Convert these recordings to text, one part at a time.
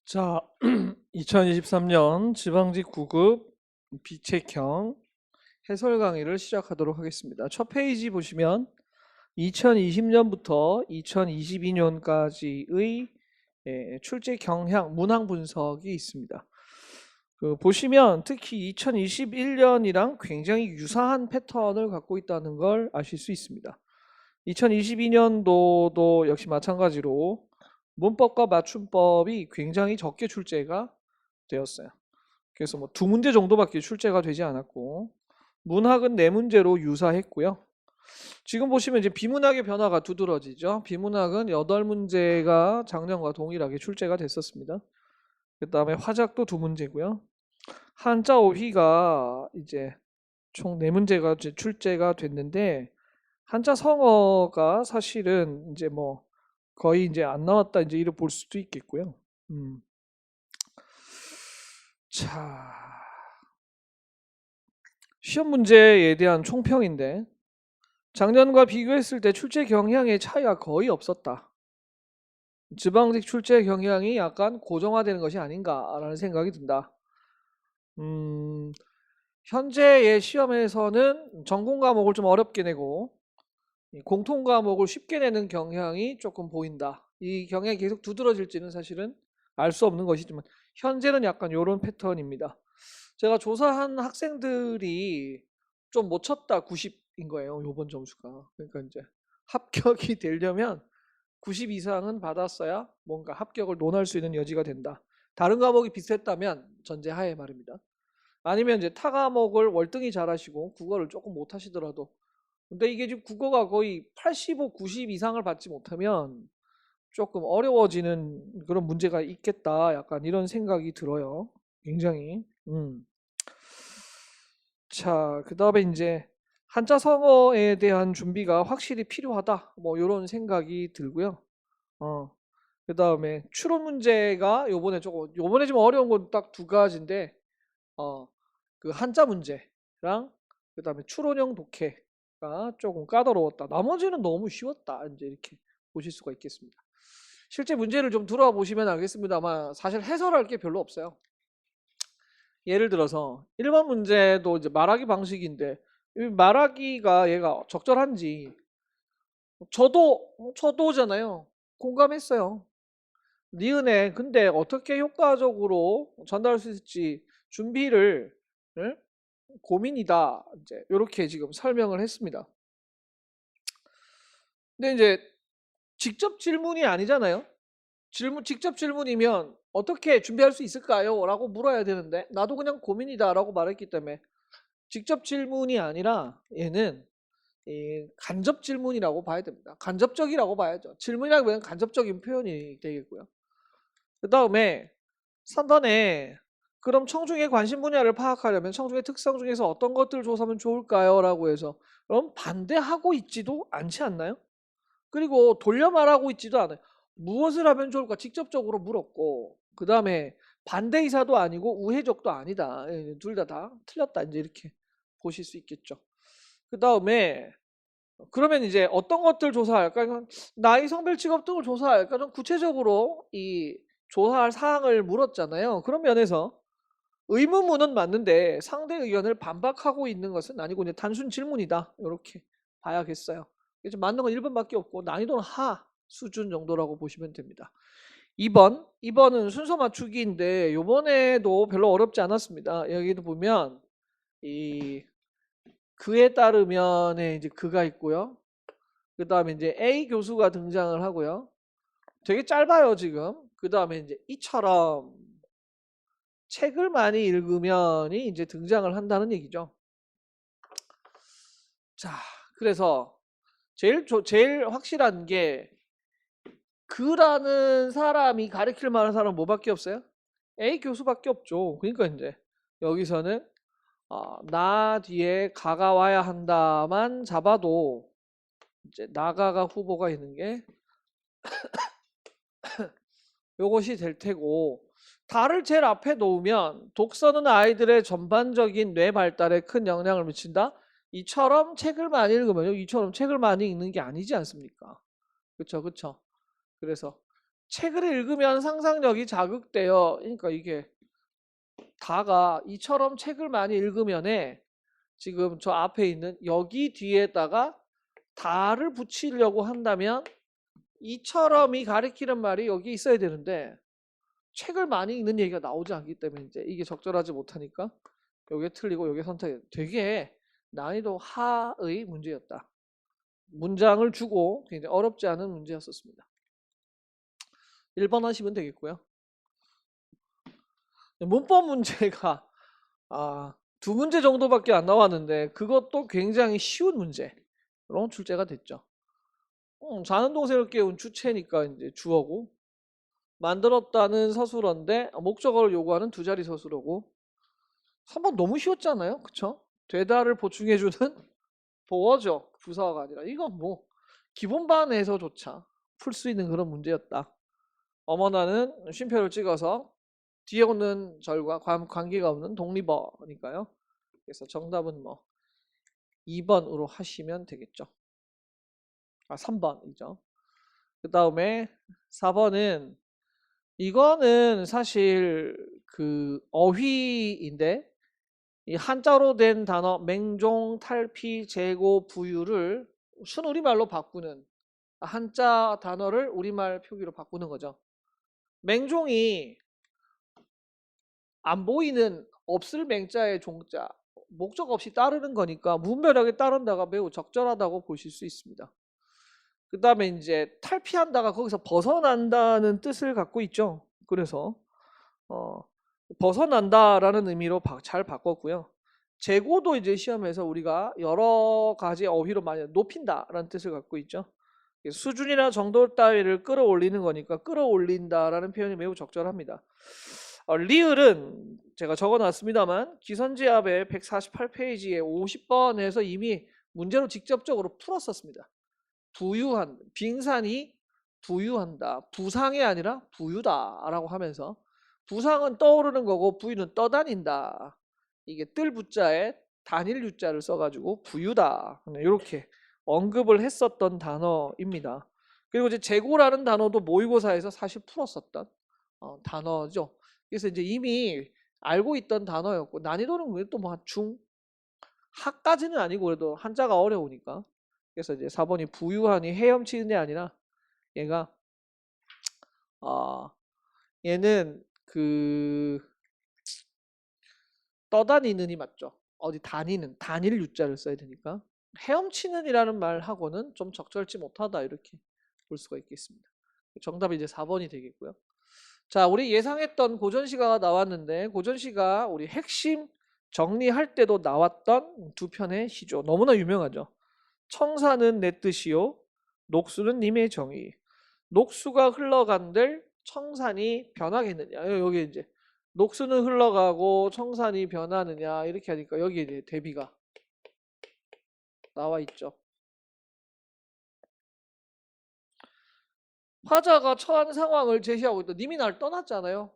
자, 2023년 지방직 9급 비책형 해설 강의를 시작하도록 하겠습니다. 첫 페이지 보시면 2020년부터 2022년까지의 출제 경향, 문항 분석이 있습니다. 보시면 특히 2021년이랑 굉장히 유사한 패턴을 갖고 있다는 걸 아실 수 있습니다. 2022년도도 역시 마찬가지로 문법과 맞춤법이 굉장히 적게 출제가 되었어요. 그래서 뭐 2문제 정도밖에 출제가 되지 않았고, 문학은 4문제로 유사했고요. 지금 보시면 이제 비문학의 변화가 두드러지죠. 비문학은 8문제가 작년과 동일하게 출제가 됐었습니다. 그 다음에 화작도 2문제고요. 한자 어휘가 이제 총 4문제가 출제가 됐는데, 한자 성어가 사실은 이제 뭐 거의 이제 안 나왔다 이제 이렇게 볼 수도 있겠고요. 자, 시험 문제에 대한 총평인데 작년과 비교했을 때 출제 경향의 차이가 거의 없었다. 지방직 출제 경향이 약간 고정화되는 것이 아닌가라는 생각이 든다. 현재의 시험에서는 전공 과목을 좀 어렵게 내고 공통 과목을 쉽게 내는 경향이 조금 보인다. 이 경향이 계속 두드러질지는 사실은 알 수 없는 것이지만 현재는 약간 이런 패턴입니다. 제가 조사한 학생들이 좀 못 쳤다 90인 거예요. 요번 점수가. 그러니까 이제 합격이 되려면 90 이상은 받았어야 뭔가 합격을 논할 수 있는 여지가 된다. 다른 과목이 비슷했다면 전제하에 말입니다. 아니면 이제 타 과목을 월등히 잘하시고 국어를 조금 못 하시더라도, 근데 이게 지금 국어가 거의 85, 90 이상을 받지 못하면 조금 어려워지는 그런 문제가 있겠다. 약간 이런 생각이 들어요. 굉장히. 자, 그 다음에 이제 한자 성어에 대한 준비가 확실히 필요하다. 뭐 이런 생각이 들고요. 그 다음에 추론 문제가 요번에 좀 어려운 건 딱 2가지인데, 그 한자 문제랑 그 다음에 추론형 독해가 조금 까다로웠다. 나머지는 너무 쉬웠다. 이제 이렇게 보실 수가 있겠습니다. 실제 문제를 좀 들어보시면 알겠습니다만 사실 해설할 게 별로 없어요. 예를 들어서 1번 문제도 이제 말하기 방식인데, 이 말하기가 얘가 적절한지 저도잖아요. 공감했어요. 니은에 근데 어떻게 효과적으로 전달할 수 있을지 준비를 고민이다. 이제 이렇게 지금 설명을 했습니다. 근데 이제 직접 질문이 아니잖아요. 직접 질문이면 어떻게 준비할 수 있을까요? 라고 물어야 되는데 나도 그냥 고민이다 라고 말했기 때문에 직접 질문이 아니라 얘는 간접 질문이라고 봐야 됩니다. 간접적이라고 봐야죠. 질문이라고 간접적인 표현이 되겠고요. 그 다음에 3번에 그럼 청중의 관심 분야를 파악하려면 청중의 특성 중에서 어떤 것들을 조사하면 좋을까요? 라고 해서 그럼 반대하고 있지도 않지 않나요? 그리고 돌려 말하고 있지도 않아요. 무엇을 하면 좋을까 직접적으로 물었고, 그 다음에 반대 의사도 아니고 우회적도 아니다. 둘 다 틀렸다. 이제 이렇게 보실 수 있겠죠. 그 다음에 그러면 이제 어떤 것들 조사할까? 나이, 성별, 직업 등을 조사할까? 좀 구체적으로 이 조사할 사항을 물었잖아요. 그런 면에서 의문문은 맞는데 상대 의견을 반박하고 있는 것은 아니고 이제 단순 질문이다. 이렇게 봐야겠어요. 그래서 맞는 건 1번밖에 없고 난이도는 하 수준 정도라고 보시면 됩니다. 2번은 순서 맞추기인데 요번에도 별로 어렵지 않았습니다. 여기도 보면 이 그에 따르면에 이제 그가 있고요. 그 다음에 이제 A 교수가 등장을 하고요. 되게 짧아요 지금. 그 다음에 이제 이처럼 책을 많이 읽으면이 이제 등장을 한다는 얘기죠. 자, 그래서 제일 확실한 게 그라는 사람이 가리킬 만한 사람은 뭐밖에 없어요? A 교수밖에 없죠. 그러니까 이제 여기서는 나 뒤에 가가 와야 한다만 잡아도 이제 나가가 후보가 있는 게 요것이 될 테고, 다를 제일 앞에 놓으면 독서는 아이들의 전반적인 뇌 발달에 큰 영향을 미친다. 이처럼 책을 많이 읽으면요. 이처럼 책을 많이 읽는 게 아니지 않습니까? 그쵸, 그쵸. 그래서 책을 읽으면 상상력이 자극돼요. 그러니까 이게 다가 이처럼 책을 많이 읽으면에 지금 저 앞에 있는 여기 뒤에다가 다를 붙이려고 한다면 이처럼이 가리키는 말이 여기 있어야 되는데 책을 많이 읽는 얘기가 나오지 않기 때문에 이제 이게 적절하지 못하니까 요게 틀리고 요게 선택이 되게 난이도 하의 문제였다. 문장을 주고 굉장히 어렵지 않은 문제였었습니다. 1번 하시면 되겠고요. 문법 문제가 두 문제 정도밖에 안 나왔는데 그것도 굉장히 쉬운 문제로 출제가 됐죠. 자는 동생을 깨운 주체니까 이제 주어고 만들었다는 서술어인데 목적어를 요구하는 두 자리 서술어고 3번 너무 쉬웠잖아요. 그쵸? 되다를 보충해주는 보어죠. 부사가 아니라 이건 뭐 기본반에서조차 풀 수 있는 그런 문제였다. 어머나는 쉼표를 찍어서 뒤에 오는 절과 관계가 없는 독립어니까요. 그래서 정답은 뭐 2번으로 하시면 되겠죠. 3번이죠. 그 다음에 4번은 이거는 사실 그 어휘인데 이 한자로 된 단어 맹종, 탈피, 재고, 부유를 순우리말로 바꾸는 한자 단어를 우리말 표기로 바꾸는 거죠. 맹종이 안 보이는 없을 맹자의 종자 목적 없이 따르는 거니까 무분별하게 따른다가 매우 적절하다고 보실 수 있습니다. 그 다음에 이제 탈피한다가 거기서 벗어난다는 뜻을 갖고 있죠. 그래서 벗어난다라는 의미로 잘 바꿨고요. 재고도 이제 시험에서 우리가 여러 가지 어휘로 많이 높인다라는 뜻을 갖고 있죠. 수준이나 정도 따위를 끌어올리는 거니까 끌어올린다라는 표현이 매우 적절합니다. 리을은 제가 적어놨습니다만 기선제압의 148페이지에 50번에서 이미 문제로 직접적으로 풀었었습니다. 부유한 빙산이 부유한다. 부상이 아니라 부유다라고 하면서 부상은 떠오르는 거고 부유는 떠다닌다. 이게 뜰 부자에 단일 유자를 써가지고 부유다. 이렇게 언급을 했었던 단어입니다. 그리고 이제 재고라는 단어도 모의고사에서 사실 풀었었던 단어죠. 그래서 이제 이미 알고 있던 단어였고 난이도는 왜 또 뭐 중, 하까지는 아니고 그래도 한자가 어려우니까. 그래서 이제 4번이 부유하니 헤엄치는 게 아니라 얘가 얘는 그 떠다니는이 맞죠. 어디 다니는 단일 유자를 써야 되니까 헤엄치는이라는 말하고는 좀 적절치 못하다 이렇게 볼 수가 있겠습니다. 정답이 이제 4번이 되겠고요. 자, 우리 예상했던 고전시가가 나왔는데 고전시가 우리 핵심 정리할 때도 나왔던 두 편의 시죠. 너무나 유명하죠. 청사는 내 뜻이요 녹수는 님의 정의. 녹수가 흘러간들 청산이 변하겠느냐. 여기 이제 녹수는 흘러가고 청산이 변하느냐 이렇게 하니까 여기 이제 대비가 나와 있죠. 화자가 처한 상황을 제시하고 있다. 님이 날 떠났잖아요.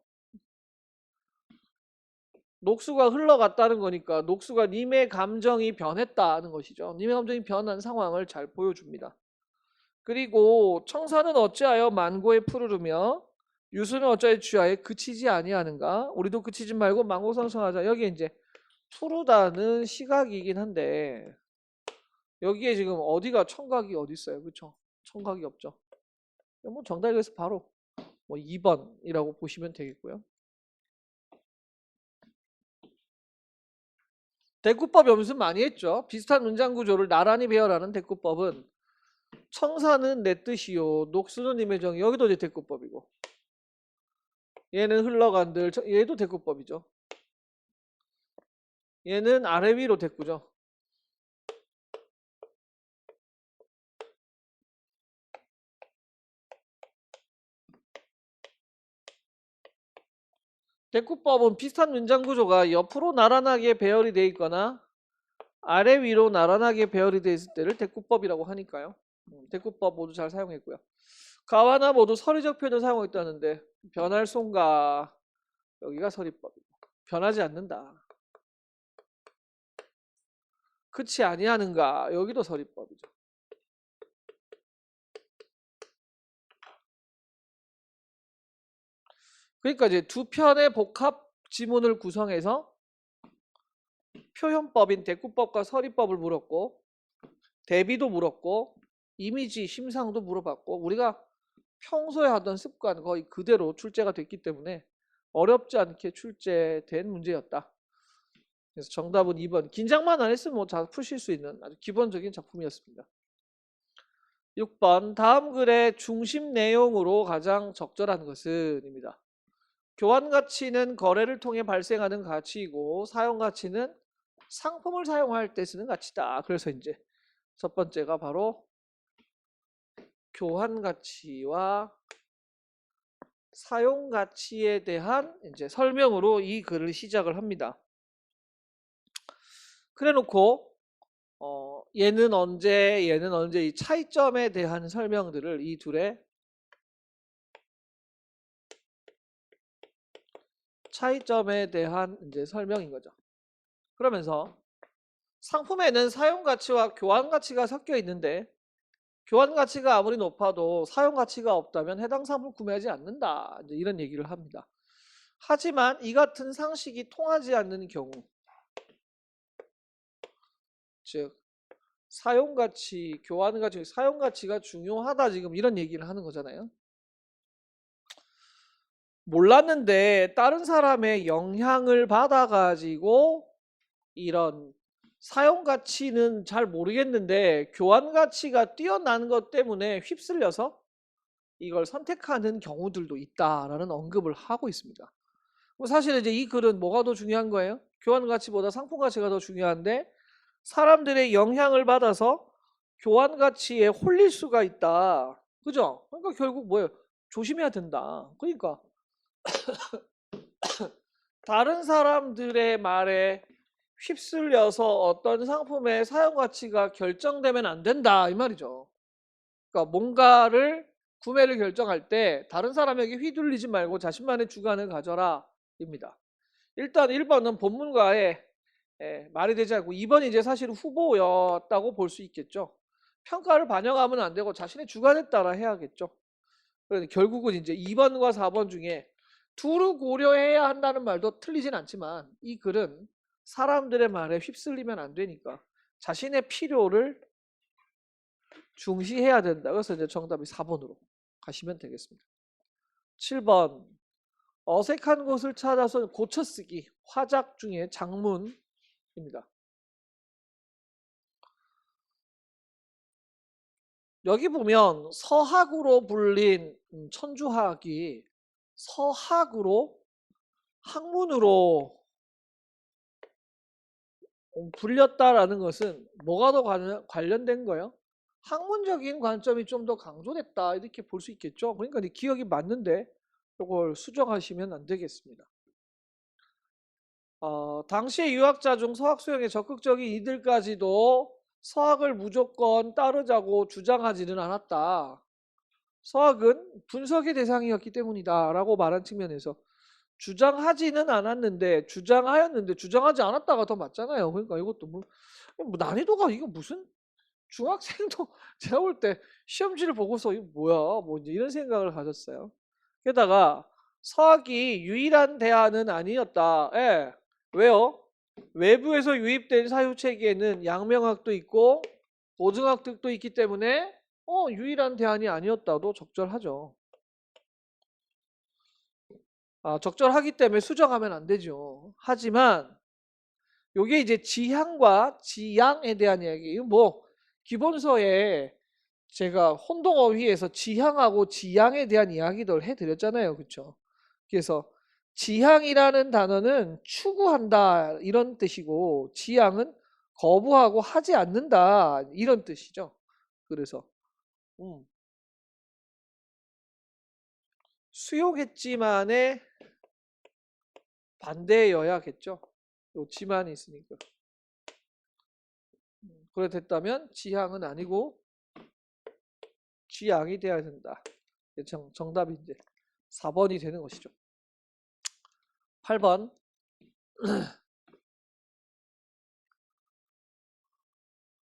녹수가 흘러갔다는 거니까 녹수가 님의 감정이 변했다는 것이죠. 님의 감정이 변한 상황을 잘 보여줍니다. 그리고 청사는 어찌하여 만고에 푸르르며 유수는 어찌하여 주야에 그치지 아니하는가. 우리도 그치지 말고 만고성성하자. 여기 이제 푸르다는 시각이긴 한데 여기에 지금 어디가 청각이 어디 있어요? 그렇죠? 청각이 없죠. 뭐 정답에서 바로 뭐 2번이라고 보시면 되겠고요. 대꾸법 연습 많이 했죠. 비슷한 문장 구조를 나란히 배열하는 대꾸법은 청사는 내 뜻이요 녹수는 님의 정의. 여기도 이제 대꾸법이고 얘는 흘러간들 얘도 대꾸법이죠. 얘는 아래 위로 대꾸죠. 대꾸법은 비슷한 문장 구조가 옆으로 나란하게 배열이 되어 있거나 아래 위로 나란하게 배열이 되어 있을 때를 대꾸법이라고 하니까요. 대꾸법 모두 잘 사용했고요. 가와나 모두 서리적 표현을 사용했다는데 변할 손가 여기가 서리법이고 변하지 않는다. 그치 아니하는가 여기도 서리법이죠. 그러니까 이제 두 편의 복합 지문을 구성해서 표현법인 대꾸법과 서리법을 물었고, 대비도 물었고, 이미지 심상도 물어봤고, 우리가 평소에 하던 습관 거의 그대로 출제가 됐기 때문에 어렵지 않게 출제된 문제였다. 그래서 정답은 2번. 긴장만 안 했으면 잘 푸실 수 있는 아주 기본적인 작품이었습니다. 6번. 다음 글의 중심 내용으로 가장 적절한 것은? 입니다. 교환 가치는 거래를 통해 발생하는 가치이고, 사용 가치는 상품을 사용할 때 쓰는 가치다. 그래서 이제 첫 번째가 바로 교환 가치와 사용 가치에 대한 이제 설명으로 이 글을 시작을 합니다. 그래 놓고 얘는 언제 이 차이점에 대한 설명들을 이 둘의 차이점에 대한 이제 설명인 거죠. 그러면서 상품에는 사용 가치와 교환 가치가 섞여 있는데, 교환 가치가 아무리 높아도 사용 가치가 없다면 해당 상품을 구매하지 않는다. 이제 이런 얘기를 합니다. 하지만 이 같은 상식이 통하지 않는 경우, 즉 사용 가치, 교환 가치, 사용 가치가 중요하다, 지금 이런 얘기를 하는 거잖아요. 몰랐는데 다른 사람의 영향을 받아가지고 이런 사용 가치는 잘 모르겠는데 교환 가치가 뛰어난 것 때문에 휩쓸려서 이걸 선택하는 경우들도 있다라는 언급을 하고 있습니다. 사실 이제 이 글은 뭐가 더 중요한 거예요? 교환 가치보다 상품 가치가 더 중요한데 사람들의 영향을 받아서 교환 가치에 홀릴 수가 있다. 그죠? 그러니까 결국 뭐예요? 조심해야 된다. 그러니까 다른 사람들의 말에 휩쓸려서 어떤 상품의 사용 가치가 결정되면 안 된다, 이 말이죠. 그러니까 뭔가를 구매를 결정할 때 다른 사람에게 휘둘리지 말고 자신만의 주관을 가져라 입니다. 일단 1번은 본문과의 말이 되지 않고, 2번이 이제 사실 후보였다고 볼 수 있겠죠. 평가를 반영하면 안 되고 자신의 주관에 따라 해야겠죠. 그래서 결국은 이제 2번과 4번 중에 둘을 고려해야 한다는 말도 틀리진 않지만, 이 글은 사람들의 말에 휩쓸리면 안 되니까 자신의 필요를 중시해야 된다. 그래서 이제 정답이 4번으로 가시면 되겠습니다. 7번. 어색한 곳을 찾아서 고쳐쓰기. 화작 중에 장문입니다. 여기 보면 서학으로 불린 천주학이 서학으로 학문으로 불렸다라는 것은 뭐가 더 관련된 거예요? 학문적인 관점이 좀 더 강조됐다, 이렇게 볼 수 있겠죠. 그러니까 기억이 맞는데 이걸 수정하시면 안 되겠습니다. 당시의 유학자 중 서학 수용에 적극적인 이들까지도 서학을 무조건 따르자고 주장하지는 않았다. 서학은 분석의 대상이었기 때문이다 라고 말한 측면에서 주장하지는 않았는데 주장하였는데 주장하지 않았다가 더 맞잖아요. 그러니까 이것도 뭐 난이도가, 이거 무슨 중학생도 제가 볼 때 시험지를 보고서 이거 뭐야 뭐 이제 이런 생각을 가졌어요. 게다가 서학이 유일한 대안은 아니었다. 예. 왜요? 외부에서 유입된 사유체계에는 양명학도 있고 보증학도 있기 때문에 유일한 대안이 아니었다도 적절하죠. 적절하기 때문에 수정하면 안 되죠. 하지만 요게 이제 지향과 지양에 대한 이야기. 뭐 기본서에 제가 혼동어휘에서 지향하고 지양에 대한 이야기들 해드렸잖아요. 그렇죠? 그래서 지향이라는 단어는 추구한다 이런 뜻이고, 지향은 거부하고 하지 않는다 이런 뜻이죠. 그래서 수용했지만의 반대여야겠죠. 요 지만이 있으니까. 그래 됐다면 지향은 아니고 지양이 돼야 된다. 정답이 이제 4번이 되는 것이죠. 8번.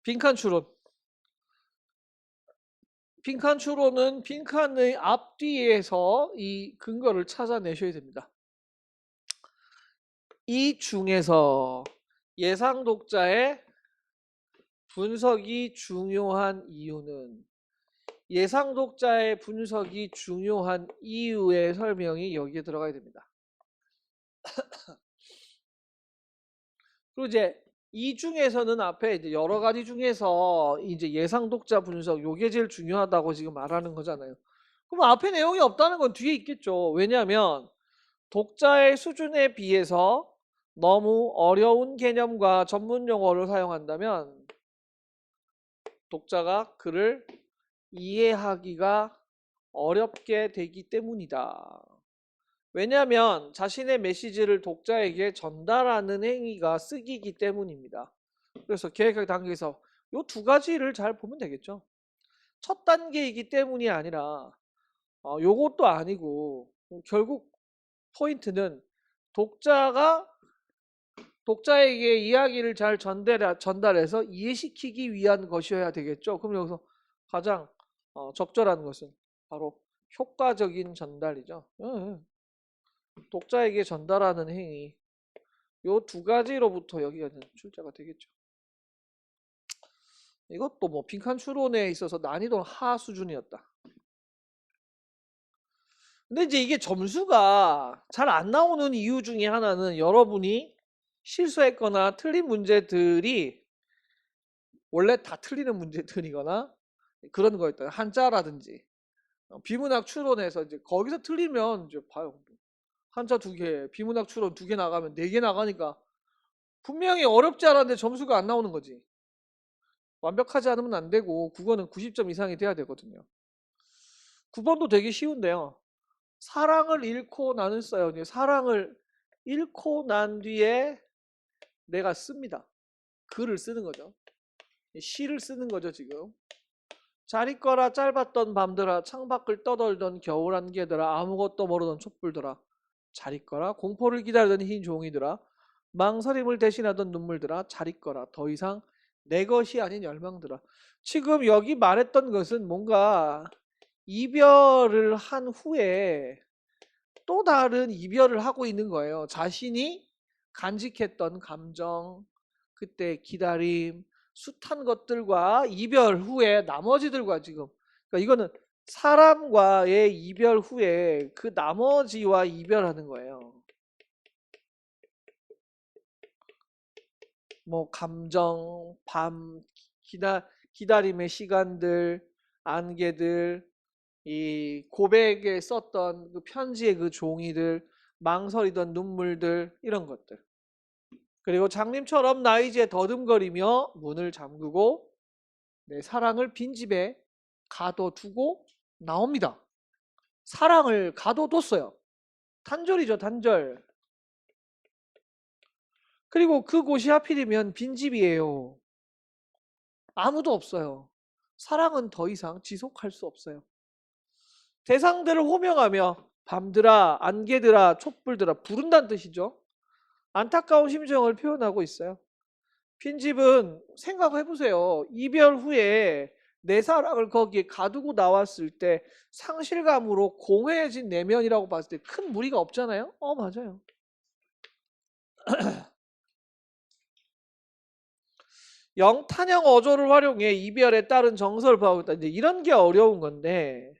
빈칸 추론. 빈칸 추론은 빈칸의 앞뒤에서 이 근거를 찾아내셔야 됩니다. 이 중에서 예상 독자의 분석이 중요한 이유는 예상 독자의 분석이 중요한 이유의 설명이 여기에 들어가야 됩니다. 그리고 이제 이 중에서는 앞에 이제 여러 가지 중에서 이제 예상 독자 분석 요게 제일 중요하다고 지금 말하는 거잖아요. 그럼 앞에 내용이 없다는 건 뒤에 있겠죠. 왜냐하면 독자의 수준에 비해서 너무 어려운 개념과 전문 용어를 사용한다면 독자가 글을 이해하기가 어렵게 되기 때문이다. 왜냐하면 자신의 메시지를 독자에게 전달하는 행위가 쓰기이기 때문입니다. 그래서 계획 단계에서 이 두 가지를 잘 보면 되겠죠. 첫 단계이기 때문이 아니라 요것도 아니고 결국 포인트는 독자가 독자에게 이야기를 잘 전달해서 이해시키기 위한 것이어야 되겠죠. 그럼 여기서 가장 적절한 것은 바로 효과적인 전달이죠. 독자에게 전달하는 행위 요 두 가지로부터 여기가 출제가 되겠죠. 이것도 뭐 빈칸 추론에 있어서 난이도는 하 수준이었다. 근데 이제 이게 점수가 잘 안 나오는 이유 중에 하나는 여러분이 실수했거나 틀린 문제들이 원래 다 틀리는 문제들이거나 그런 거였다. 한자라든지 비문학 추론에서 이제 거기서 틀리면 이제 봐요. 한자 2개, 비문학 추론 2개 나가면 4개 나가니까 분명히 어렵지 않았는데 점수가 안 나오는 거지. 완벽하지 않으면 안 되고 국어는 90점 이상이 돼야 되거든요. 9번도 되게 쉬운데요. 사랑을 잃고 나는 써요. 사랑을 잃고 난 뒤에 내가 씁니다. 글을 쓰는 거죠. 시를 쓰는 거죠 지금. 잘 있거라 짧았던 밤들아 창밖을 떠돌던 겨울 안개들아 아무것도 모르던 촛불들아 잘 있거라 공포를 기다리던 흰 종이들아 망설임을 대신하던 눈물들아 잘 있거라 더 이상 내 것이 아닌 열망들아. 지금 여기 말했던 것은 뭔가 이별을 한 후에 또 다른 이별을 하고 있는 거예요. 자신이 간직했던 감정, 그때 기다림, 숱한 것들과 이별 후에 나머지들과 지금 그러니까 이거는 사람과의 이별 후에 그 나머지와 이별하는 거예요. 뭐 감정, 밤, 기다림의 시간들, 안개들, 이 고백에 썼던 그 편지의 그 종이들, 망설이던 눈물들 이런 것들. 그리고 장님처럼 나이제 더듬거리며 문을 잠그고 내 사랑을 빈집에 가둬두고 나옵니다. 사랑을 가둬뒀어요. 단절이죠, 단절. 그리고 그곳이 하필이면 빈집이에요. 아무도 없어요. 사랑은 더 이상 지속할 수 없어요. 대상들을 호명하며 밤들아, 안개들아, 촛불들아 부른다는 뜻이죠. 안타까운 심정을 표현하고 있어요. 빈집은 생각해보세요. 이별 후에 내 사랑을 거기에 가두고 나왔을 때 상실감으로 공허해진 내면이라고 봤을 때 큰 무리가 없잖아요. 맞아요. 영탄형 어조를 활용해 이별에 따른 정서를 파악하고 있다. 이제 이런 게 어려운 건데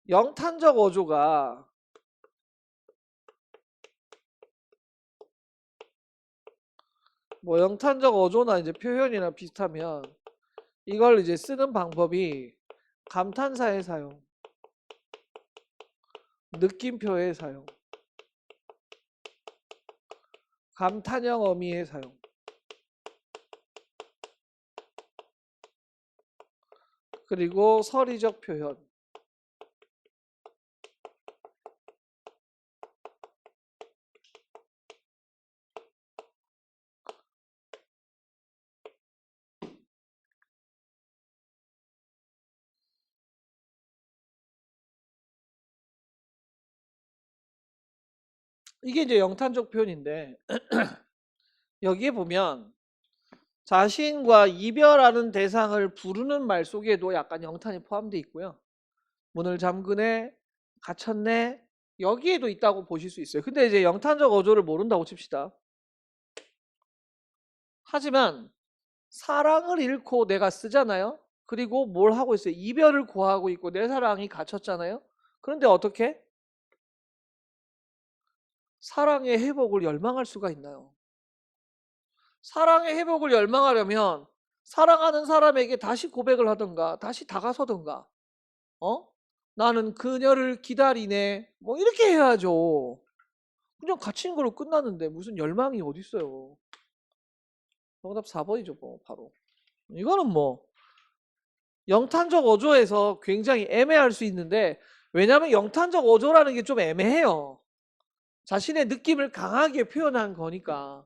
영탄적 어조가 뭐 영탄적 어조나 이제 표현이나 비슷하면 이걸 이제 쓰는 방법이 감탄사의 사용, 느낌표의 사용, 감탄형 어미의 사용, 그리고 서리적 표현. 이게 이제 영탄적 표현인데 여기에 보면 자신과 이별하는 대상을 부르는 말 속에도 약간 영탄이 포함되어 있고요. 문을 잠그네, 갇혔네, 여기에도 있다고 보실 수 있어요. 근데 이제 영탄적 어조를 모른다고 칩시다. 하지만 사랑을 잃고 내가 쓰잖아요. 그리고 뭘 하고 있어요? 이별을 고하고 있고 내 사랑이 갇혔잖아요. 그런데 어떻게? 사랑의 회복을 열망할 수가 있나요? 사랑의 회복을 열망하려면 사랑하는 사람에게 다시 고백을 하던가 다시 다가서던가 나는 그녀를 기다리네 뭐 이렇게 해야죠. 그냥 갇힌 걸로 끝나는데 무슨 열망이 어딨어요. 정답 4번이죠 뭐 바로. 이거는 뭐 영탄적 어조에서 굉장히 애매할 수 있는데 왜냐하면 영탄적 어조라는 게 좀 애매해요. 자신의 느낌을 강하게 표현한 거니까.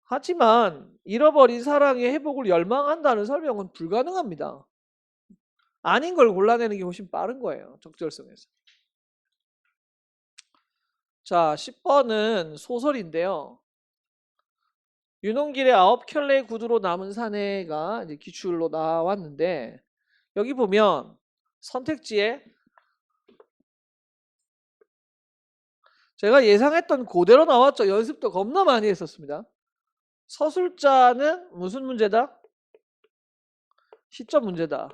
하지만 잃어버린 사랑의 회복을 열망한다는 설명은 불가능합니다. 아닌 걸 골라내는 게 훨씬 빠른 거예요. 적절성에서. 자, 10번은 소설인데요. 윤홍길의 9켤레 구두로 남은 사내가 이제 기출로 나왔는데 여기 보면 선택지에 제가 예상했던 그대로 나왔죠. 연습도 겁나 많이 했었습니다. 서술자는 무슨 문제다? 시점 문제다.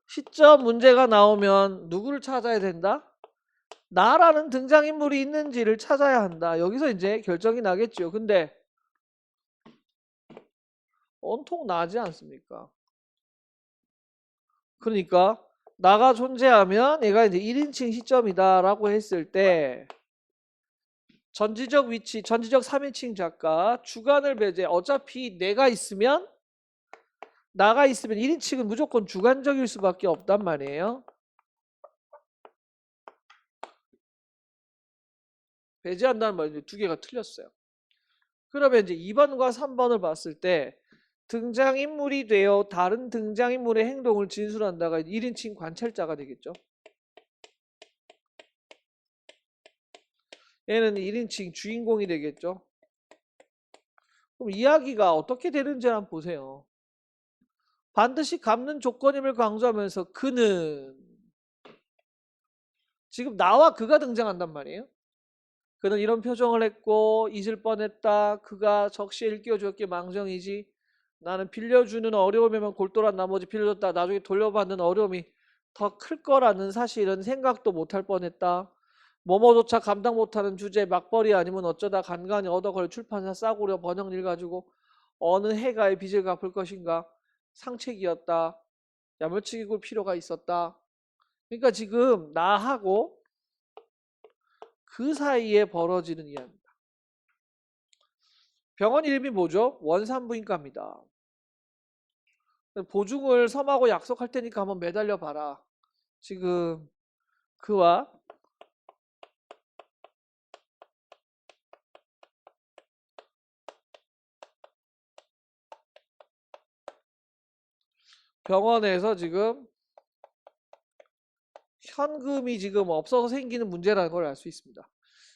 시점 문제가 나오면 누구를 찾아야 된다? 나라는 등장인물이 있는지를 찾아야 한다. 여기서 이제 결정이 나겠죠. 근데 온통 나지 않습니까? 그러니까 나가 존재하면 얘가 이제 1인칭 시점이다라고 했을 때 전지적 위치, 전지적 3인칭 작가, 주관을 배제. 어차피 내가 있으면 나가 있으면 1인칭은 무조건 주관적일 수밖에 없단 말이에요. 배제한다는 말이 두 개가 틀렸어요. 그러면 이제 2번과 3번을 봤을 때 등장인물이 되어 다른 등장인물의 행동을 진술한다가 1인칭 관찰자가 되겠죠. 얘는 1인칭 주인공이 되겠죠. 그럼 이야기가 어떻게 되는지 한번 보세요. 반드시 갚는 조건임을 강조하면서 그는 지금 나와 그가 등장한단 말이에요. 그는 이런 표정을 했고 잊을 뻔했다. 그가 적시에 일깨워주었기에 망정이지. 나는 빌려주는 어려움에만 골똘한 나머지 빌려줬다. 나중에 돌려받는 어려움이 더 클 거라는 사실은 생각도 못할 뻔했다. 뭐뭐조차 감당 못하는 주제 막벌이 아니면 어쩌다 간간히 얻어걸 출판사 싸구려 번역일 가지고 어느 해가의 빚을 갚을 것인가. 상책이었다. 야물치기 굴 필요가 있었다. 그러니까 지금 나하고 그 사이에 벌어지는 이야기입니다. 병원 이름이 뭐죠? 원산부인과입니다. 보증을 섬하고 약속할 테니까 한번 매달려 봐라. 지금 그와 병원에서 지금 현금이 지금 없어서 생기는 문제라는 걸 알 수 있습니다.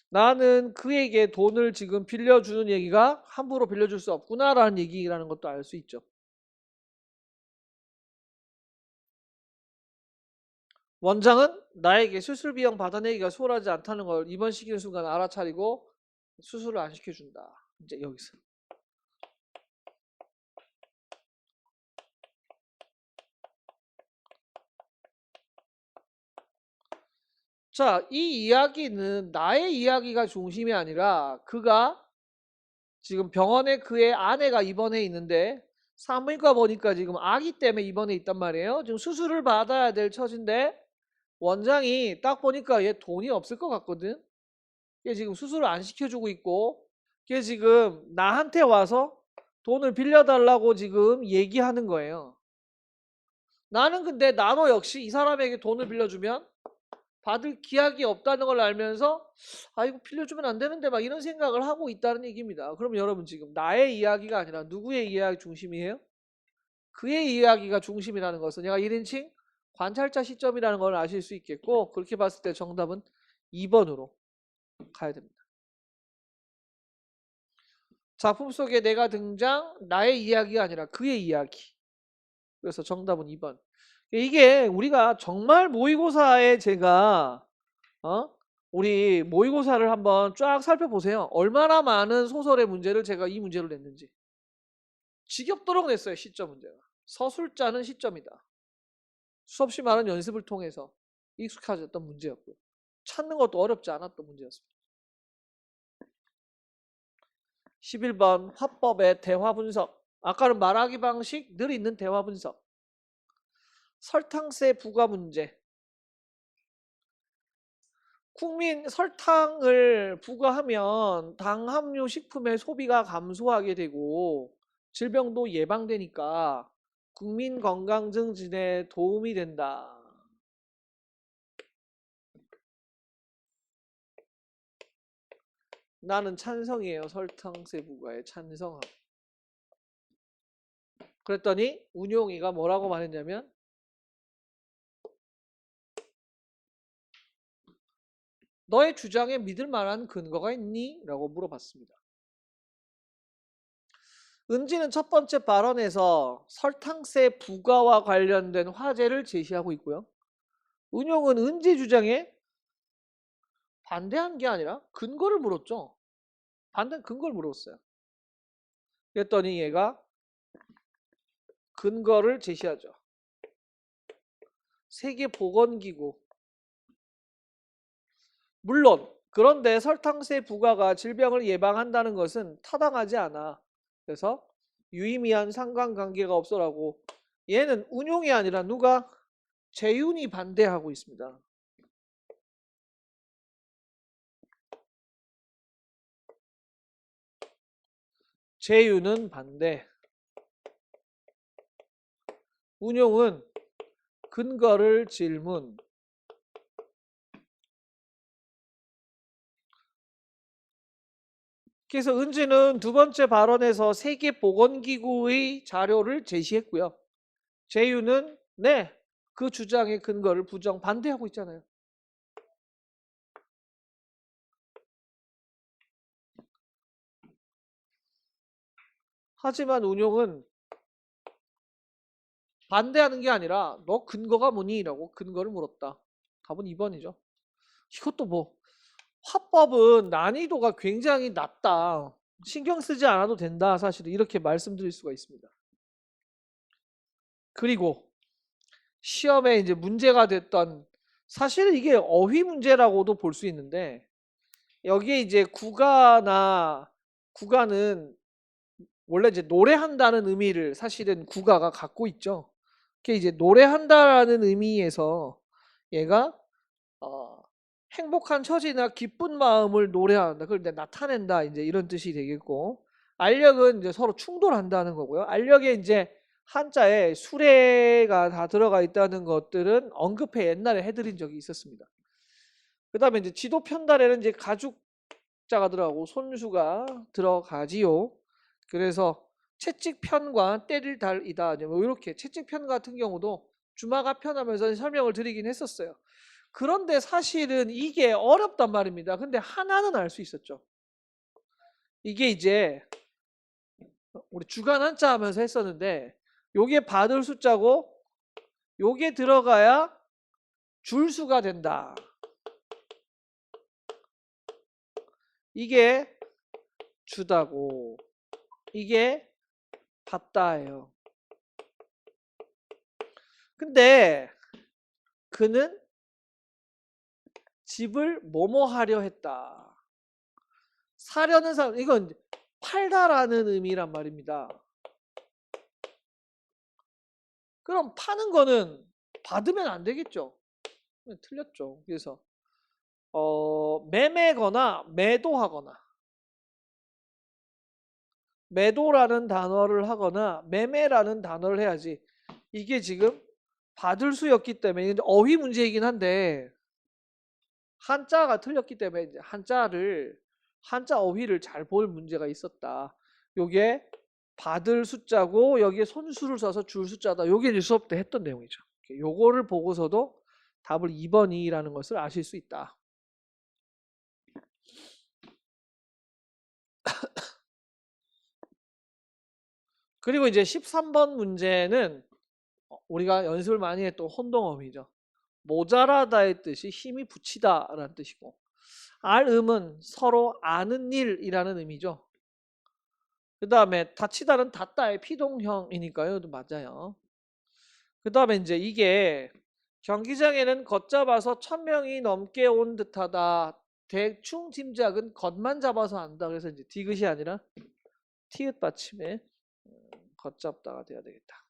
나는 그에게 돈을 지금 빌려주는 얘기가 함부로 빌려줄 수 없구나라는 얘기라는 것도 알 수 있죠. 원장은 나에게 수술 비용 받아내기가 수월하지 않다는 걸 이번 시기는 순간 알아차리고 수술을 안 시켜준다. 이제 여기서. 자, 이 이야기는 나의 이야기가 중심이 아니라 그가 지금 병원에 그의 아내가 입원해 있는데 산부인과 보니까 지금 아기 때문에 입원해 있단 말이에요. 지금 수술을 받아야 될 처지인데 원장이 딱 보니까 얘 돈이 없을 것 같거든. 얘 지금 수술을 안 시켜주고 있고 걔 지금 나한테 와서 돈을 빌려달라고 지금 얘기하는 거예요. 나는 근데 나도 역시 이 사람에게 돈을 빌려주면 받을 기약이 없다는 걸 알면서 아 이거 빌려주면 안 되는데 막 이런 생각을 하고 있다는 얘기입니다. 그럼 여러분 지금 나의 이야기가 아니라 누구의 이야기 중심이에요? 그의 이야기가 중심이라는 것은 얘가 1인칭 관찰자 시점이라는 걸 아실 수 있겠고 그렇게 봤을 때 정답은 2번으로 가야 됩니다. 작품 속에 내가 등장, 나의 이야기가 아니라 그의 이야기. 그래서 정답은 2번. 이게 우리가 정말 모의고사에 제가 우리 모의고사를 한번 쫙 살펴보세요. 얼마나 많은 소설의 문제를 제가 이 문제로 냈는지. 지겹도록 냈어요. 시점 문제가. 서술자는 시점이다. 수없이 많은 연습을 통해서 익숙해졌던 문제였고요. 찾는 것도 어렵지 않았던 문제였습니다. 11번 화법의 대화 분석. 아까는 말하기 방식, 늘 있는 대화 분석. 설탕세 부과 문제. 국민 설탕을 부과하면 당 함유 식품의 소비가 감소하게 되고 질병도 예방되니까 국민 건강 증진에 도움이 된다. 나는 찬성이에요. 설탕세 부과에 찬성하고. 그랬더니 운용이가 뭐라고 말했냐면 너의 주장에 믿을 만한 근거가 있니? 라고 물어봤습니다. 은지는 첫 번째 발언에서 설탕세 부과와 관련된 화제를 제시하고 있고요. 은용은 은지 주장에 반대한 게 아니라 근거를 물었죠. 반대 근거를 물었어요. 그랬더니 얘가 근거를 제시하죠. 세계보건기구. 물론 그런데 설탕세 부과가 질병을 예방한다는 것은 타당하지 않아. 그래서 유의미한 상관관계가 없어라고. 얘는 운용이 아니라 누가? 재윤이 반대하고 있습니다. 재윤은 반대. 운용은 근거를 질문. 그래서 은지는 두 번째 발언에서 세계보건기구의 자료를 제시했고요. 재윤은 네, 그 주장의 근거를 부정 반대하고 있잖아요. 하지만 운용은 반대하는 게 아니라 너 근거가 뭐니? 라고 근거를 물었다. 답은 2번이죠. 이것도 뭐 화법은 난이도가 굉장히 낮다. 신경 쓰지 않아도 된다. 사실은 이렇게 말씀드릴 수가 있습니다. 그리고 시험에 이제 문제가 됐던 사실은 이게 어휘 문제라고도 볼 수 있는데 여기에 이제 국가는 원래 이제 노래한다는 의미를 사실은 국가가 갖고 있죠. 그게 이제 노래한다라는 의미에서 얘가 행복한 처지나 기쁜 마음을 노래한다. 그걸 이제 나타낸다. 이제 이런 뜻이 되겠고 알력은 이제 서로 충돌한다는 거고요. 알력에 이제 한자에 수레가 다 들어가 있다는 것들은 언급해 옛날에 해드린 적이 있었습니다. 그 다음에 이제 지도 편달에는 이제 가죽자가 들어가고 손수가 들어가지요. 그래서 채찍편과 때릴 달이다. 뭐 이렇게 채찍편 같은 경우도 주마가 편하면서 설명을 드리긴 했었어요. 그런데 사실은 이게 어렵단 말입니다. 근데 하나는 알 수 있었죠. 이게 이제 우리 주간 한자 하면서 했었는데 요게 받을 숫자고 요게 들어가야 줄수가 된다. 이게 주다고 이게 받다예요. 근데 그는 집을 뭐뭐 하려 했다. 사려는 사람 이건 팔다라는 의미란 말입니다. 그럼 파는 거는 받으면 안 되겠죠. 틀렸죠. 그래서 매매거나 매도하거나 매도라는 단어를 하거나 매매라는 단어를 해야지. 이게 지금 받을 수였기 때문에 어휘 문제이긴 한데 한자가 틀렸기 때문에 이제 한자 어휘를 잘 볼 문제가 있었다. 요게 받을 숫자고 여기에 손수를 써서 줄 숫자다. 요게 이제 수업 때 했던 내용이죠. 요거를 보고서도 답을 2번이라는 것을 아실 수 있다. 그리고 이제 13번 문제는 우리가 연습을 많이 했던 혼동어휘죠. 모자라다의 뜻이 힘이 붙이다 라는 뜻이고, 알음은 서로 아는 일이라는 의미죠. 그 다음에 다치다는 닿다의 피동형이니까요. 맞아요. 그 다음에 이제 이게 경기장에는 걷잡아서 1000명이 넘게 온 듯하다. 대충 짐작은 겉만 잡아서 안다. 그래서 이제 디귿이 아니라 티읕 받침에 걷잡다가 돼야 되겠다.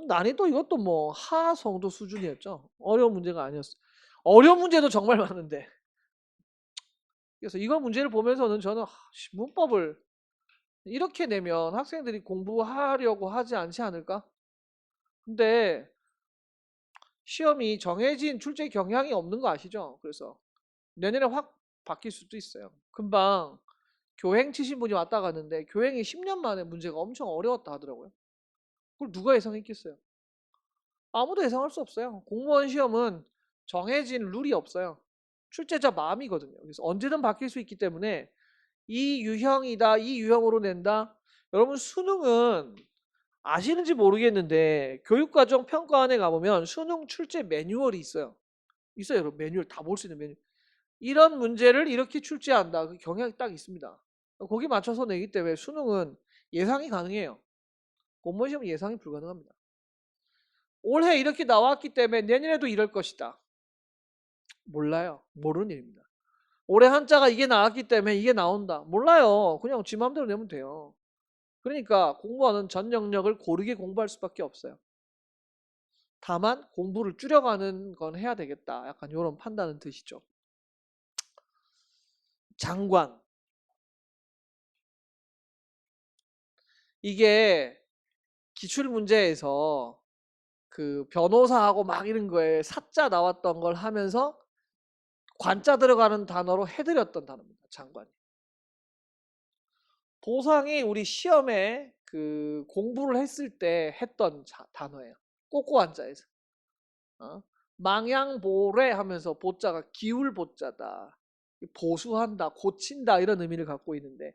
난이도 이것도 뭐 하성도 수준이었죠. 어려운 문제가 아니었어. 어려운 문제도 정말 많은데. 그래서 이거 문제를 보면서는 저는 문법을 이렇게 내면 학생들이 공부하려고 하지 않지 않을까? 근데 시험이 정해진 출제 경향이 없는 거 아시죠? 그래서 내년에 확 바뀔 수도 있어요. 금방 교행 치신 분이 왔다 갔는데 교행이 10년 만에 문제가 엄청 어려웠다 하더라고요. 그걸 누가 예상했겠어요? 아무도 예상할 수 없어요. 공무원 시험은 정해진 룰이 없어요. 출제자 마음이거든요. 그래서 언제든 바뀔 수 있기 때문에 이 유형이다, 이 유형으로 낸다. 여러분 수능은 아시는지 모르겠는데 교육과정 평가원에 가보면 수능 출제 매뉴얼이 있어요. 있어요, 여러분. 매뉴얼 다 볼 수 있는 매뉴얼. 이런 문제를 이렇게 출제한다. 그 경향이 딱 있습니다. 거기 맞춰서 내기 때문에 수능은 예상이 가능해요. 공무원 시험은 예상이 불가능합니다. 올해 이렇게 나왔기 때문에 내년에도 이럴 것이다. 몰라요. 모르는 일입니다. 올해 한자가 이게 나왔기 때문에 이게 나온다. 몰라요. 그냥 지 마음대로 내면 돼요. 그러니까 공부하는 전 영역을 고르게 공부할 수밖에 없어요. 다만 공부를 줄여가는 건 해야 되겠다. 약간 이런 판단은 드시죠. 장관. 이게 기출문제에서 그 변호사하고 막 이런 거에 사자 나왔던 걸 하면서 관자 들어가는 단어로 해드렸던 단어입니다. 장관이. 보상이 우리 시험에 그 공부를 했을 때 했던 단어예요. 꼬꼬 한자에서. 망양보래 하면서 보자가 기울 보자다. 보수한다, 고친다 이런 의미를 갖고 있는데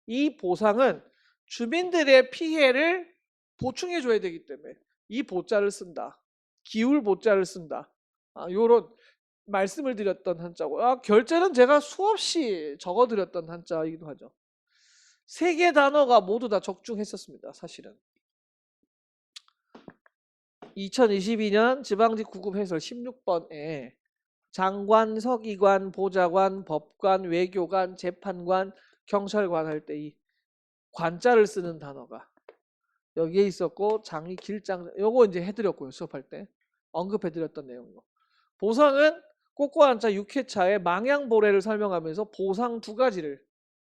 이 보상은 주민들의 피해를 보충해 줘야 되기 때문에 이 보자를 쓴다. 기울 보자를 쓴다. 요런 말씀을 드렸던 한자고, 결제는 제가 수없이 적어드렸던 한자이기도 하죠. 세 개 단어가 모두 다 적중했었습니다. 사실은 2022년 지방직 9급 해설 16번에 장관, 서기관, 보좌관, 법관, 외교관, 재판관, 경찰관 할 때 이 관자를 쓰는 단어가 여기에 있었고, 장이 길장, 요거 이제 해드렸고요. 수업할 때 언급해드렸던 내용이고, 보상은 꼬꼬한자 6회차에 망양보래를 설명하면서 보상 두 가지를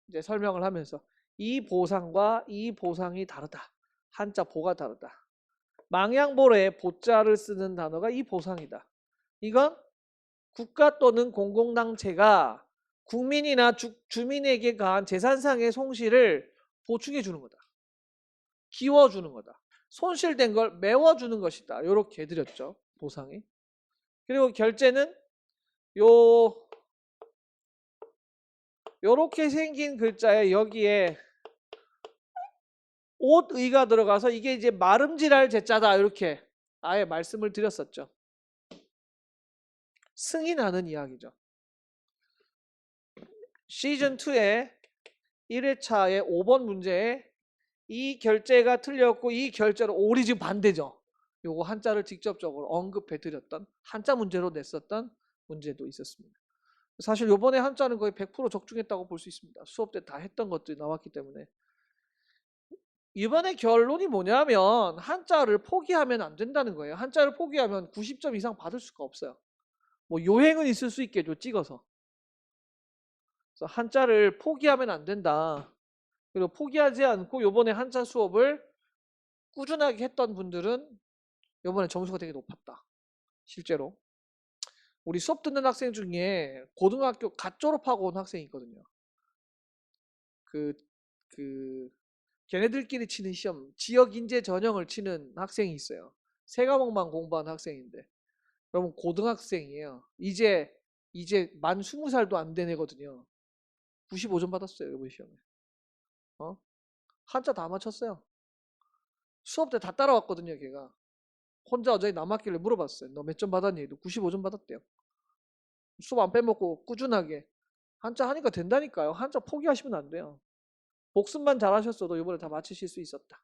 이제 설명을 하면서 이 보상과 이 보상이 다르다. 한자 보가 다르다. 망양보래에 보자를 쓰는 단어가 이 보상이다. 이건 국가 또는 공공단체가 국민이나 주민에게 가한 재산상의 손실을 보충해 주는 거다. 기워주는 거다. 손실된 걸 메워주는 것이다. 이렇게 해드렸죠. 보상이. 그리고 결제는 요렇게 생긴 글자에 여기에 옷의가 들어가서 이게 이제 마름질할 제자다. 이렇게 아예 말씀을 드렸었죠. 승인하는 이야기죠. 시즌2의 1회차의 5번 문제에 이 결제가 틀렸고 이 결제는 오리 지금 반대죠. 요거 한자를 직접적으로 언급해 드렸던 한자 문제로 냈었던 문제도 있었습니다. 사실 요번에 한자는 거의 100% 적중했다고 볼 수 있습니다. 수업 때 다 했던 것들이 나왔기 때문에. 이번에 결론이 뭐냐면 한자를 포기하면 안 된다는 거예요. 한자를 포기하면 90점 이상 받을 수가 없어요. 뭐 요행은 있을 수 있겠죠. 찍어서. 그래서 한자를 포기하면 안 된다. 그리고 포기하지 않고 요번에 한자 수업을 꾸준하게 했던 분들은 요번에 점수가 되게 높았다. 실제로. 우리 수업 듣는 학생 중에 고등학교 갓 졸업하고 온 학생이 있거든요. 그 걔네들끼리 치는 시험, 지역 인재 전형을 치는 학생이 있어요. 세 과목만 공부한 학생인데, 여러분 고등학생이에요. 이제 만 20살도 안 된 애거든요. 95점 받았어요, 이번 시험에. 한자 다 맞췄어요. 수업 때 다 따라왔거든요, 걔가. 혼자 어제 남았길래 물어봤어요. 너 몇 점 받았니? 95점 받았대요. 수업 안 빼먹고 꾸준하게. 한자 하니까 된다니까요. 한자 포기하시면 안 돼요. 복습만 잘하셨어도 이번에 다 맞히실 수 있었다.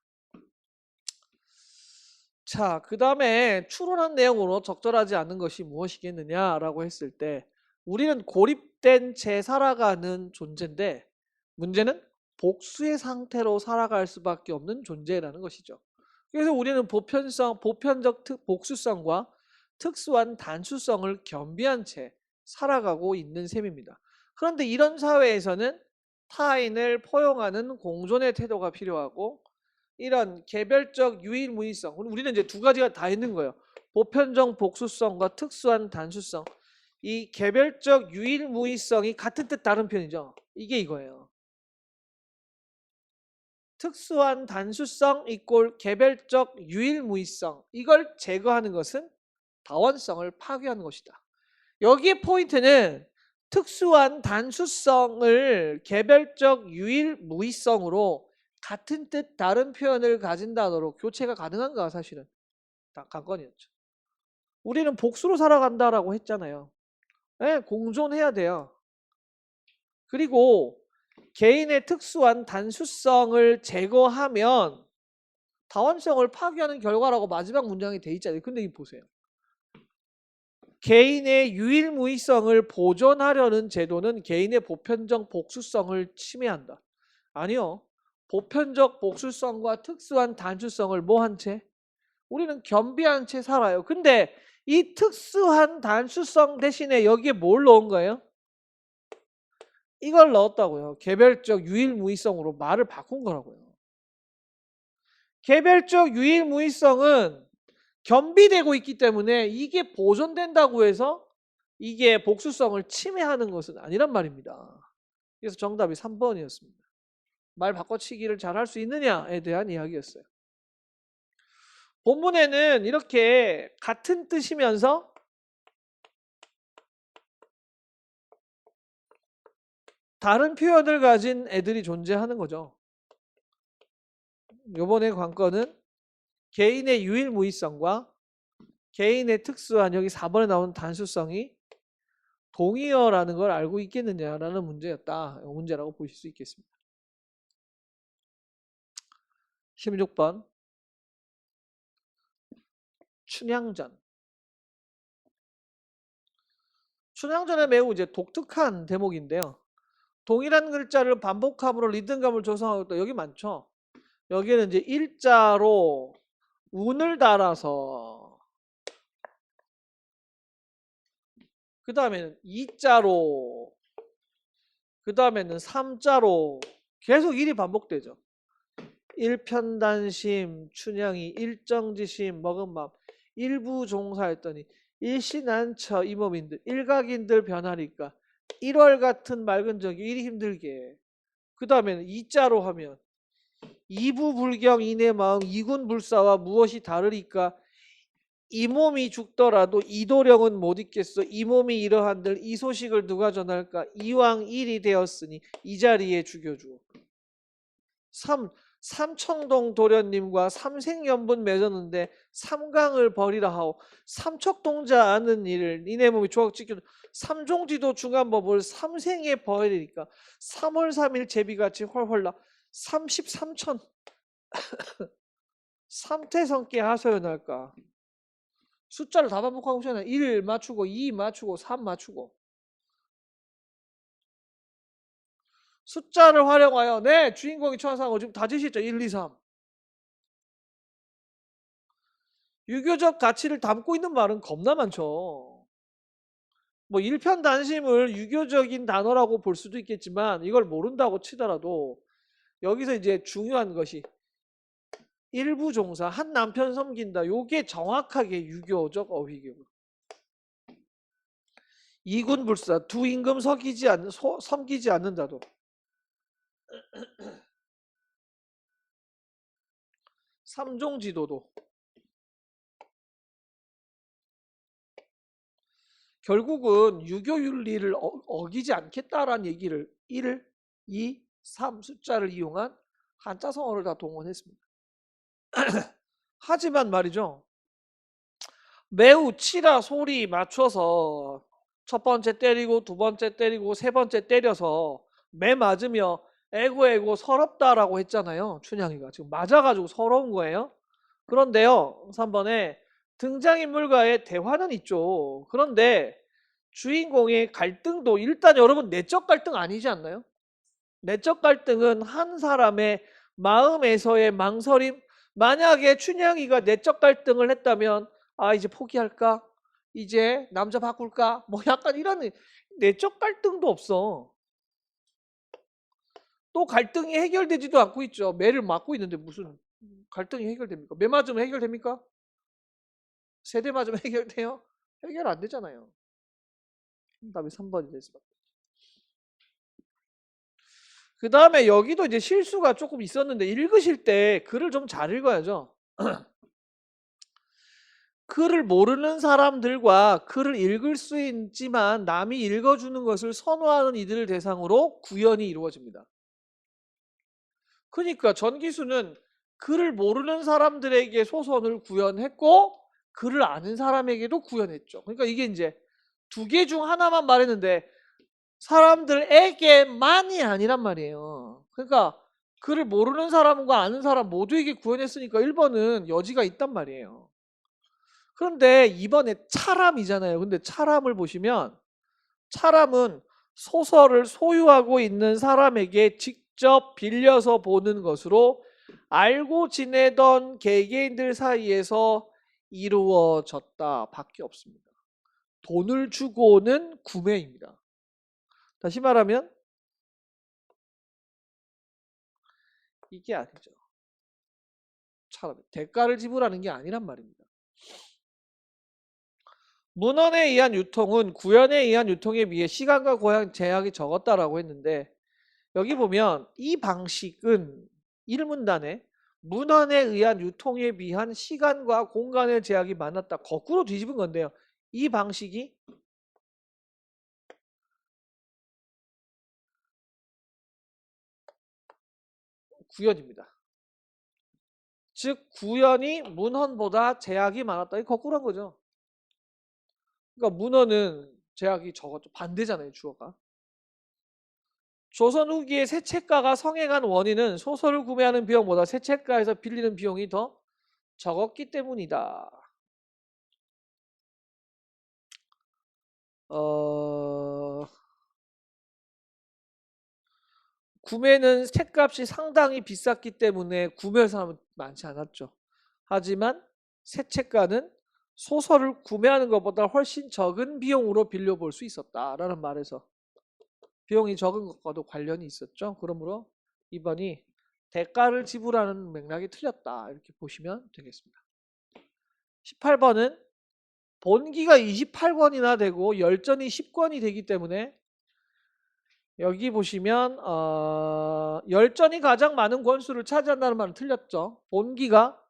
자, 그 다음에 추론한 내용으로 적절하지 않은 것이 무엇이겠느냐라고 했을 때 우리는 고립된 채 살아가는 존재인데 문제는 복수의 상태로 살아갈 수밖에 없는 존재라는 것이죠. 그래서 우리는 보편적 복수성과 특수한 단수성을 겸비한 채 살아가고 있는 셈입니다. 그런데 이런 사회에서는 타인을 포용하는 공존의 태도가 필요하고 이런 개별적 유일무이성, 우리는 이제 두 가지가 다 있는 거예요. 보편적 복수성과 특수한 단수성. 이 개별적 유일무이성이 같은 뜻 다른 편이죠. 이게 이거예요. 특수한 단수성 이꼴 개별적 유일무이성. 이걸 제거하는 것은 다원성을 파괴하는 것이다. 여기에 포인트는 특수한 단수성을 개별적 유일무이성으로 같은 뜻 다른 표현을 가진 단어로 교체가 가능한가 사실은 관건이었죠. 우리는 복수로 살아간다라고 했잖아요. 네, 공존해야 돼요. 그리고 개인의 특수한 단수성을 제거하면 다원성을 파괴하는 결과라고 마지막 문장이 돼 있잖아요. 근데 이 보세요. 개인의 유일무이성을 보존하려는 제도는 개인의 보편적 복수성을 침해한다. 아니요. 보편적 복수성과 특수한 단수성을 뭐한 채? 우리는 겸비한 채 살아요. 근데 이 특수한 단수성 대신에 여기에 뭘 넣은 거예요? 이걸 넣었다고요. 개별적 유일무이성으로 말을 바꾼 거라고요. 개별적 유일무이성은 겸비되고 있기 때문에 이게 보존된다고 해서 이게 복수성을 침해하는 것은 아니란 말입니다. 그래서 정답이 3번이었습니다. 말 바꿔치기를 잘 할 수 있느냐에 대한 이야기였어요. 본문에는 이렇게 같은 뜻이면서 다른 표현을 가진 애들이 존재하는 거죠. 이번에 관건은 개인의 유일무이성과 개인의 특수한 여기 4번에 나오는 단수성이 동의어라는 걸 알고 있겠느냐라는 문제라고 보실 수 있겠습니다. 16번 춘향전. 춘향전은 매우 이제 독특한 대목인데요. 동일한 글자를 반복함으로 리듬감을 조성하고 있다. 여기 많죠. 여기는 이제 일자로 운을 달아서 그 다음에는 이자로 그 다음에는 삼자로 계속 일이 반복되죠. 일편단심 춘향이 일정지심 먹은 맘 일부 종사했더니 일신안처 이 몸인들 일각인들 변하니까 1월 같은 맑은 적이 일이 힘들게. 그 다음에는 이자로 하면 이부불경 이내 마음 이군불사와 무엇이 다르리까 이 몸이 죽더라도 이도령은 못 있겠어. 이 몸이 이러한들 이 소식을 누가 전할까. 이왕 일이 되었으니 이 자리에 죽여주오. 삼청동 도련님과 삼생연분 맺었는데 삼강을 버리라 하오. 삼척동자 아는 일을 니네 몸이 조각 지켜 삼종지도 중한법을 삼생에 버리니까 3월 3일 제비같이 훨훨 나 33천 삼태성께 하소연할까. 숫자를 다 반복하고 있잖아요. 1 맞추고 2 맞추고 3 맞추고 숫자를 활용하여 네 주인공이 천상하고 지금 다 지시죠. 1, 2, 3 유교적 가치를 담고 있는 말은 겁나 많죠. 뭐 일편단심을 유교적인 단어라고 볼 수도 있겠지만 이걸 모른다고 치더라도 여기서 이제 중요한 것이 일부 종사 한 남편 섬긴다. 요게 정확하게 유교적 어휘교고 이군불사 두 임금 섬기지 않는다도 삼종지도도 결국은 유교 윤리를 어기지 않겠다라는 얘기를 1, 2, 3 숫자를 이용한 한자성어를 다 동원했습니다. 하지만 말이죠. 매우 치라 소리 맞춰서 첫 번째 때리고 두 번째 때리고 세 번째 때려서 매 맞으며 에고 에고 서럽다라고 했잖아요. 춘향이가 지금 맞아가지고 서러운 거예요. 그런데요, 3번에 등장인물과의 대화는 있죠. 그런데 주인공의 갈등도 일단 여러분 내적 갈등 아니지 않나요? 내적 갈등은 한 사람의 마음에서의 망설임. 만약에 춘향이가 내적 갈등을 했다면 아 이제 포기할까? 이제 남자 바꿀까? 뭐 약간 이런 내적 갈등도 없어. 또 갈등이 해결되지도 않고 있죠. 매를 맞고 있는데 무슨 갈등이 해결됩니까? 매 맞으면 해결됩니까? 세대 맞으면 해결돼요? 해결 안 되잖아요. 답이 3번이 될 수밖에. 그 다음에 여기도 이제 실수가 조금 있었는데 읽으실 때 글을 좀 잘 읽어야죠. 글을 모르는 사람들과 글을 읽을 수 있지만 남이 읽어주는 것을 선호하는 이들을 대상으로 구현이 이루어집니다. 그러니까 전기수는 글을 모르는 사람들에게 소선을 구현했고 글을 아는 사람에게도 구현했죠. 그러니까 이게 이제 두 개 중 하나만 말했는데 사람들에게만이 아니란 말이에요. 그러니까 글을 모르는 사람과 아는 사람 모두에게 구현했으니까 1번은 여지가 있단 말이에요. 그런데 이번에 차람이잖아요. 근데 차람을 보시면 차람은 소설을 소유하고 있는 사람에게 직접 빌려서 보는 것으로 알고 지내던 개개인들 사이에서 이루어졌다 밖에 없습니다. 돈을 주고는 구매입니다. 다시 말하면 이게 아니죠. 차라리 대가를 지불하는 게 아니란 말입니다. 문헌에 의한 유통은 구현에 의한 유통에 비해 시간과 고양 제약이 적었다라고 했는데 여기 보면 이 방식은 1문단에 문헌에 의한 유통에 비한 시간과 공간의 제약이 많았다. 거꾸로 뒤집은 건데요. 이 방식이 구현입니다. 즉 구현이 문헌보다 제약이 많았다. 이 거꾸로 한 거죠. 그러니까 문헌은 제약이 적었죠. 반대잖아요. 주어가. 조선 후기에 새 책가가 성행한 원인은 소설을 구매하는 비용보다 새 책가에서 빌리는 비용이 더 적었기 때문이다. 구매는 책값이 상당히 비쌌기 때문에 구매할 사람은 많지 않았죠. 하지만 새 책가는 소설을 구매하는 것보다 훨씬 적은 비용으로 빌려볼 수 있었다라는 말에서 비용이 적은 것과도 관련이 있었죠. 그러므로 2번이 대가를 지불하는 맥락이 틀렸다. 이렇게 보시면 되겠습니다. 18번은 본기가 28권이나 되고 열전이 10권이 되기 때문에 여기 보시면 열전이 가장 많은 권수를 차지한다는 말은 틀렸죠. 본기가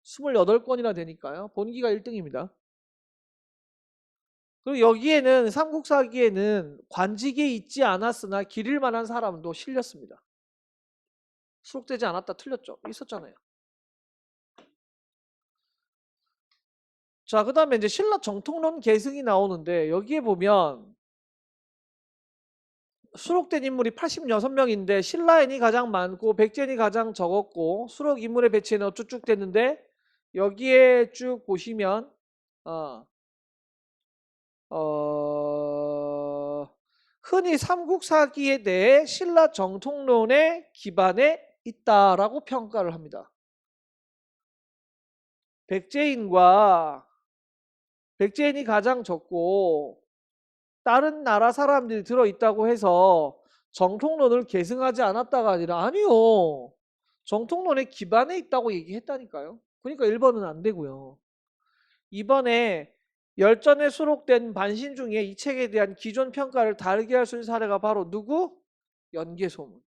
28권이나 되니까요. 본기가 1등입니다. 그리고 여기에는 삼국사기에는 관직에 있지 않았으나 기릴 만한 사람도 실렸습니다. 수록되지 않았다 틀렸죠. 있었잖아요. 자, 그 다음에 이제 신라 정통론 계승이 나오는데 여기에 보면 수록된 인물이 86명인데 신라인이 가장 많고 백제인이 가장 적었고 수록 인물의 배치는 어쩌쭉 됐는데 여기에 쭉 보시면 흔히 삼국사기에 대해 신라 정통론의 기반에 있다라고 평가를 합니다. 백제인이 가장 적고 다른 나라 사람들이 들어있다고 해서 정통론을 계승하지 않았다가 아니라 아니요. 정통론의 기반에 있다고 얘기했다니까요. 그러니까 1번은 안 되고요. 2번에 열전에 수록된 반신 중에 이 책에 대한 기존 평가를 다르게 할 수 있는 사례가 바로 누구? 연개소문.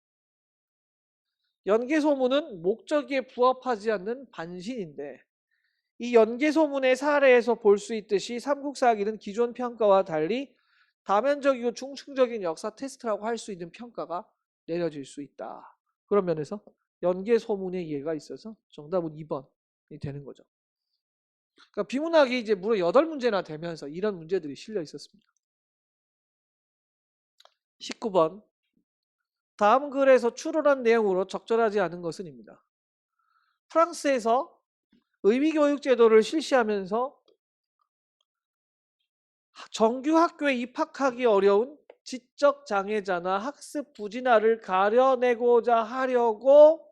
연개소문은 목적에 부합하지 않는 반신인데 이 연개소문의 사례에서 볼 수 있듯이 삼국사기는 기존 평가와 달리 다면적이고 중층적인 역사 테스트라고 할 수 있는 평가가 내려질 수 있다. 그런 면에서 연계 소문에 이해가 있어서 정답은 2번이 되는 거죠. 그러니까 비문학이 이제 무려 8문제나 되면서 이런 문제들이 실려 있었습니다. 19번. 다음 글에서 추론한 내용으로 적절하지 않은 것은입니다. 프랑스에서 의미교육 제도를 실시하면서 정규 학교에 입학하기 어려운 지적 장애자나 학습 부진아를 가려내고자 하려고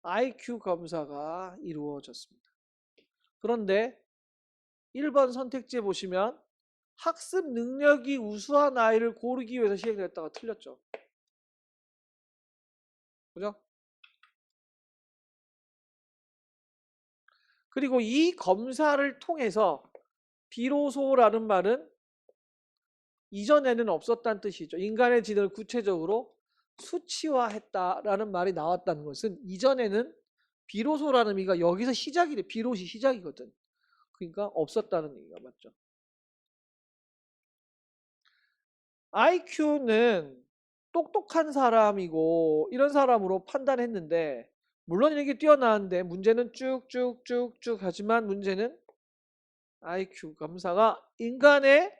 IQ 검사가 이루어졌습니다. 그런데 1번 선택지에 보시면 학습 능력이 우수한 아이를 고르기 위해서 시행됐다가 틀렸죠. 그죠? 그리고 이 검사를 통해서 비로소라는 말은 이전에는 없었다는 뜻이죠. 인간의 지능을 구체적으로 수치화했다라는 말이 나왔다는 것은 이전에는 비로소라는 의미가 여기서 시작이 돼. 비로시 시작이거든. 그러니까 없었다는 얘기가 맞죠. IQ는 똑똑한 사람이고 이런 사람으로 판단했는데 물론 이렇게 뛰어나는데 문제는 쭉쭉쭉쭉 하지만 문제는 IQ 검사가 인간의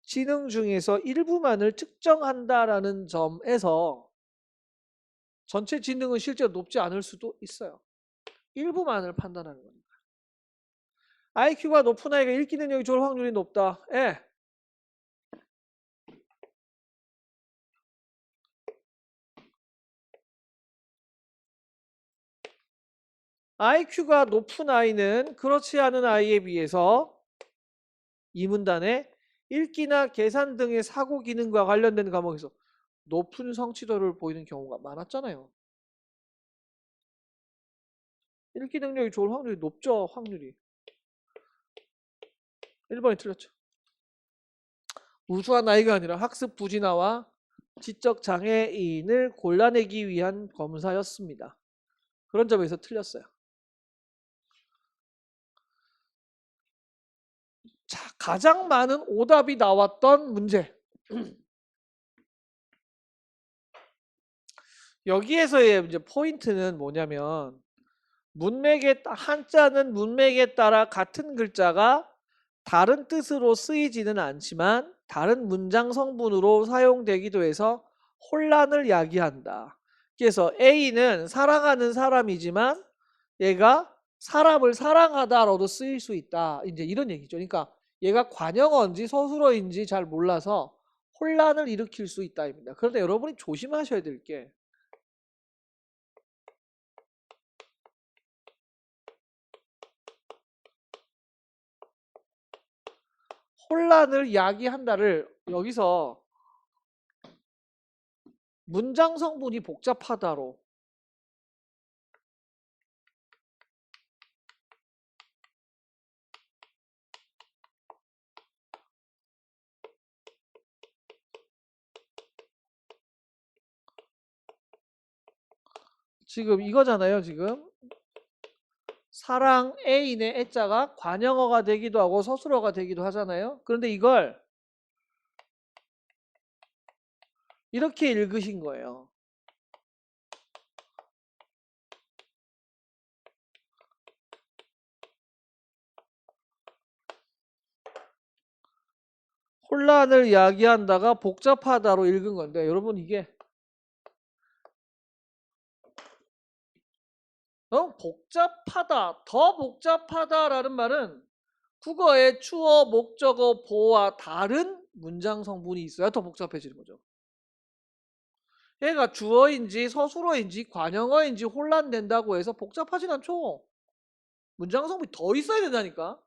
지능 중에서 일부만을 측정한다라는 점에서 전체 지능은 실제로 높지 않을 수도 있어요. 일부만을 판단하는 겁니다. IQ가 높은 아이가 읽기 능력이 좋을 확률이 높다. 예. IQ가 높은 아이는 그렇지 않은 아이에 비해서 이 문단에 읽기나 계산 등의 사고 기능과 관련된 과목에서 높은 성취도를 보이는 경우가 많았잖아요. 읽기 능력이 좋을 확률이 높죠. 확률이. 1번이 틀렸죠. 우수한 아이가 아니라 학습 부진아와 지적 장애인을 골라내기 위한 검사였습니다. 그런 점에서 틀렸어요. 자, 가장 많은 오답이 나왔던 문제. 여기에서의 이제 포인트는 뭐냐면 문맥에 한자는 문맥에 따라 같은 글자가 다른 뜻으로 쓰이지는 않지만 다른 문장 성분으로 사용되기도 해서 혼란을 야기한다. 그래서 A는 사랑하는 사람이지만 얘가 사람을 사랑하다로도 쓰일 수 있다. 이제 이런 얘기죠. 그러니까 얘가 관형어인지 서술어인지 잘 몰라서 혼란을 일으킬 수 있다입니다. 그런데 여러분이 조심하셔야 될 게 혼란을 야기한다를 여기서 문장 성분이 복잡하다로 지금 이거잖아요. 지금 사랑 애인의 애자가 관형어가 되기도 하고 서술어가 되기도 하잖아요. 그런데 이걸 이렇게 읽으신 거예요. 혼란을 야기한다가 복잡하다로 읽은 건데 여러분 이게 복잡하다, 더 복잡하다라는 말은 국어의 주어, 목적어, 보어와 다른 문장 성분이 있어야 더 복잡해지는 거죠. 얘가 주어인지 서술어인지 관형어인지 혼란된다고 해서 복잡하진 않죠. 문장 성분이 더 있어야 된다니까.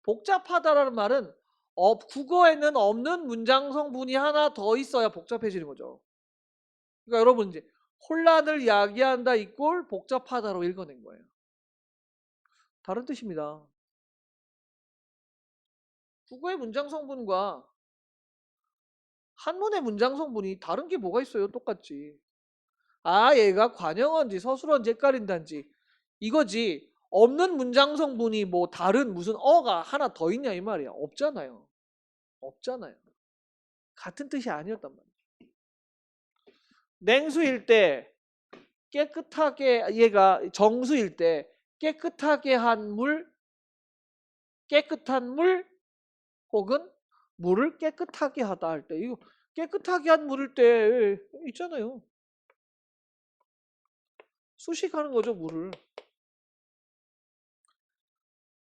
복잡하다라는 말은 국어에는 없는 문장 성분이 하나 더 있어야 복잡해지는 거죠. 그러니까 여러분 이제 혼란을 야기한다 이꼴 복잡하다로 읽어낸 거예요. 다른 뜻입니다. 국어의 문장 성분과 한문의 문장 성분이 다른 게 뭐가 있어요? 똑같지. 아, 얘가 관형어인지 서술어인지 헷갈린다는지 이거지. 없는 문장 성분이 뭐 다른 무슨 어가 하나 더 있냐 이 말이야. 없잖아요. 없잖아요. 같은 뜻이 아니었단 말이야. 냉수일 때 깨끗하게 얘가 정수일 때 깨끗하게 한 물, 깨끗한 물 혹은 물을 깨끗하게 하다 할 때 이거 깨끗하게 한 물일 때 있잖아요. 수식하는 거죠, 물을.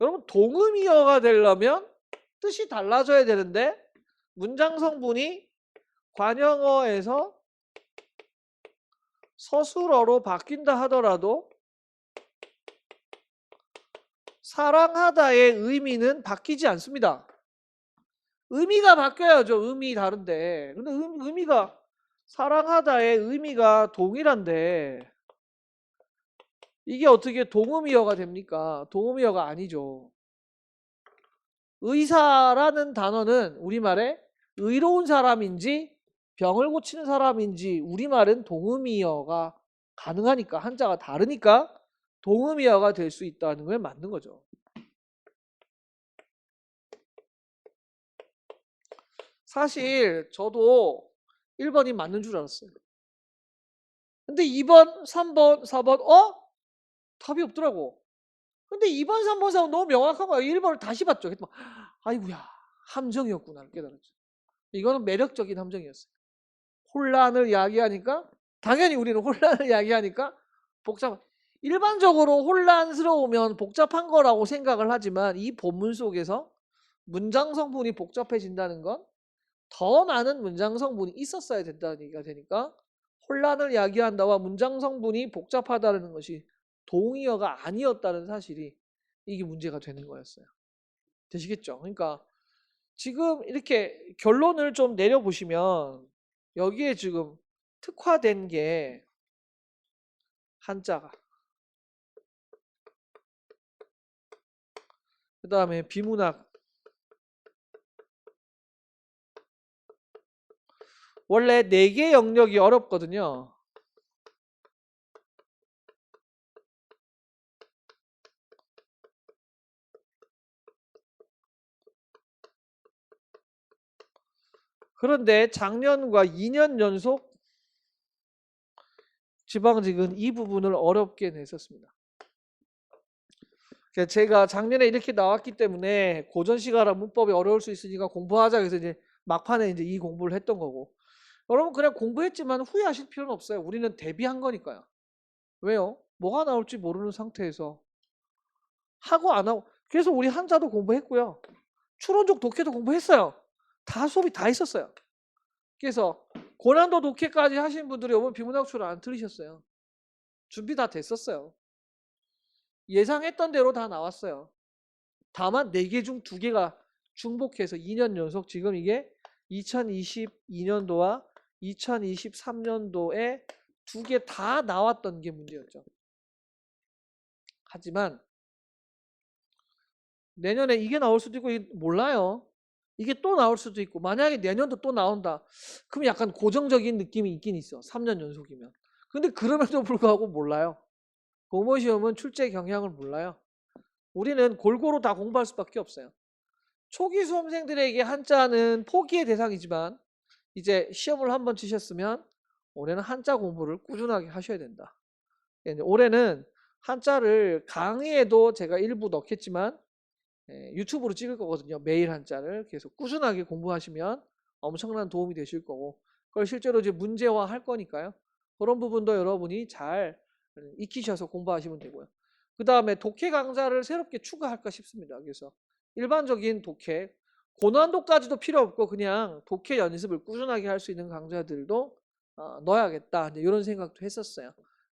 여러분 동음이어가 되려면 뜻이 달라져야 되는데 문장 성분이 관형어에서 서술어로 바뀐다 하더라도 사랑하다의 의미는 바뀌지 않습니다. 의미가 바뀌어야죠. 의미 다른데. 근데 의미가 사랑하다의 의미가 동일한데 이게 어떻게 동음이어가 됩니까? 동음이어가 아니죠. 의사라는 단어는 우리말에 의로운 사람인지 병을 고치는 사람인지 우리말은 동음이어가 가능하니까 한자가 다르니까 동음이어가 될 수 있다는 걸 맞는 거죠. 사실 저도 1번이 맞는 줄 알았어요. 근데 2번, 3번, 4번 답이 없더라고. 근데 2번, 3번, 4번 너무 명확한 거야. 1번을 다시 봤죠. 그랬더니 아이고야 함정이었구나 깨달았죠. 이거는 매력적인 함정이었어요. 혼란을 야기하니까 당연히 우리는 혼란을 야기하니까 복잡한 일반적으로 혼란스러우면 복잡한 거라고 생각을 하지만 이 본문 속에서 문장 성분이 복잡해진다는 건 더 많은 문장 성분이 있었어야 된다는 얘기가 되니까 혼란을 야기한다와 문장 성분이 복잡하다는 것이 동의어가 아니었다는 사실이 이게 문제가 되는 거였어요. 되시겠죠? 그러니까 지금 이렇게 결론을 좀 내려보시면 여기에 지금 특화된 게 한자가 그 다음에 비문학 원래 4개 영역이 어렵거든요. 그런데 작년과 2년 연속 지방직은 이 부분을 어렵게 냈었습니다. 제가 작년에 이렇게 나왔기 때문에 고전시가라 문법이 어려울 수 있으니까 공부하자 해서 이제 막판에 이제 이 공부를 했던 거고 여러분 그냥 공부했지만 후회하실 필요는 없어요. 우리는 대비한 거니까요. 왜요? 뭐가 나올지 모르는 상태에서 하고 안 하고 그래서 우리 한자도 공부했고요. 추론적 독해도 공부했어요. 다 수업이 다 있었어요. 그래서 고난도 독해까지 하신 분들이 이번 비문학초를 안 틀리셨어요. 준비 다 됐었어요. 예상했던 대로 다 나왔어요. 다만 4개 중 2개가 중복해서 2년 연속 지금 이게 2022년도와 2023년도에 2개 다 나왔던 게 문제였죠. 하지만 내년에 이게 나올 수도 있고 몰라요. 이게 또 나올 수도 있고 만약에 내년도 또 나온다. 그럼 약간 고정적인 느낌이 있긴 있어. 3년 연속이면. 근데 그럼에도 불구하고 몰라요. 공무원시험은 출제 경향을 몰라요. 우리는 골고루 다 공부할 수밖에 없어요. 초기 수험생들에게 한자는 포기의 대상이지만 이제 시험을 한번 치셨으면 올해는 한자 공부를 꾸준하게 하셔야 된다. 올해는 한자를 강의에도 제가 일부 넣겠지만 유튜브로 찍을 거거든요. 매일 한자를 계속 꾸준하게 공부하시면 엄청난 도움이 되실 거고 그걸 실제로 이제 문제화 할 거니까요. 그런 부분도 여러분이 잘 익히셔서 공부하시면 되고요. 그 다음에 독해 강좌를 새롭게 추가할까 싶습니다. 그래서 일반적인 독해, 고난도까지도 필요 없고 그냥 독해 연습을 꾸준하게 할 수 있는 강좌들도 넣어야겠다. 이런 생각도 했었어요.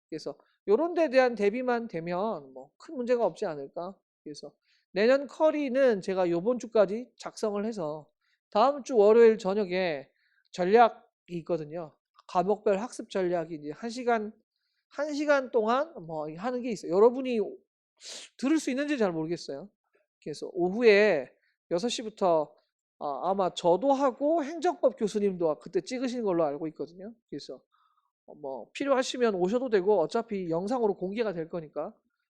그래서 이런 데 대한 대비만 되면 뭐 큰 문제가 없지 않을까. 그래서 내년 커리는 제가 요번 주까지 작성을 해서 다음 주 월요일 저녁에 전략이 있거든요. 과목별 학습 전략이 이제 1시간 동안 뭐 하는 게 있어요. 여러분이 들을 수 있는지 잘 모르겠어요. 그래서 오후에 6시부터 아마 저도 하고 행정법 교수님도 그때 찍으신 걸로 알고 있거든요. 그래서 뭐 필요하시면 오셔도 되고 어차피 영상으로 공개가 될 거니까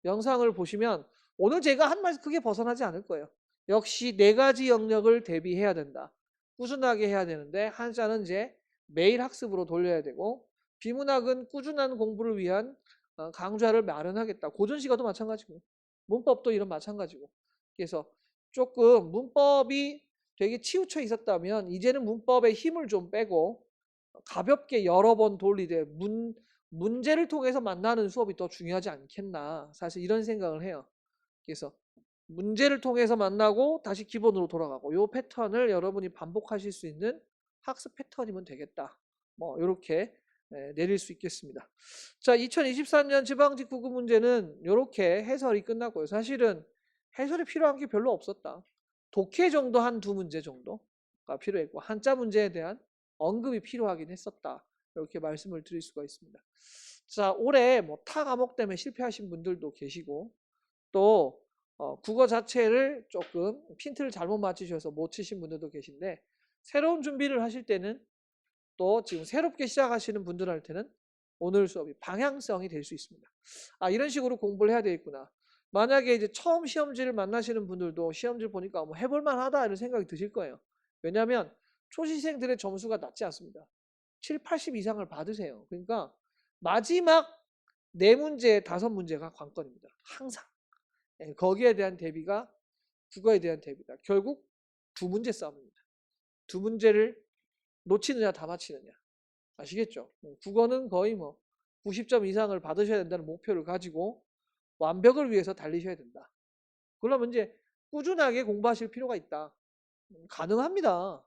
영상을 보시면 오늘 제가 한 말 크게 벗어나지 않을 거예요. 역시 4가지 영역을 대비해야 된다. 꾸준하게 해야 되는데 한자는 이제 매일 학습으로 돌려야 되고 비문학은 꾸준한 공부를 위한 강좌를 마련하겠다. 고전시가도 마찬가지고 문법도 이런 마찬가지고. 그래서 조금 문법이 되게 치우쳐 있었다면 이제는 문법에 힘을 좀 빼고 가볍게 여러 번 돌리되 문제를 통해서 만나는 수업이 더 중요하지 않겠나. 사실 이런 생각을 해요. 그래서 문제를 통해서 만나고 다시 기본으로 돌아가고 요 패턴을 여러분이 반복하실 수 있는 학습 패턴이면 되겠다. 뭐 이렇게 내릴 수 있겠습니다. 자, 2023년 지방직구급 문제는 이렇게 해설이 끝났고요. 사실은 해설이 필요한 게 별로 없었다. 독해 정도 한 두 문제 정도가 필요했고 한자 문제에 대한 언급이 필요하긴 했었다. 이렇게 말씀을 드릴 수가 있습니다. 자, 올해 뭐 타 과목 때문에 실패하신 분들도 계시고 또 국어 자체를 조금 핀트를 잘못 맞추셔서 못 치신 분들도 계신데 새로운 준비를 하실 때는 또 지금 새롭게 시작하시는 분들한테는 오늘 수업이 방향성이 될 수 있습니다. 아, 이런 식으로 공부를 해야 되겠구나. 만약에 이제 처음 시험지를 만나시는 분들도 시험지를 보니까 뭐 해볼만 하다 이런 생각이 드실 거예요. 왜냐하면 초시생들의 점수가 낮지 않습니다. 7, 80 이상을 받으세요. 그러니까 마지막 4문제, 5문제가 관건입니다. 항상. 거기에 대한 대비가 국어에 대한 대비다. 결국 2문제 싸움입니다. 2문제를 놓치느냐 다 맞히느냐. 아시겠죠? 국어는 거의 뭐 90점 이상을 받으셔야 된다는 목표를 가지고 완벽을 위해서 달리셔야 된다. 그러면 이제 꾸준하게 공부하실 필요가 있다. 가능합니다.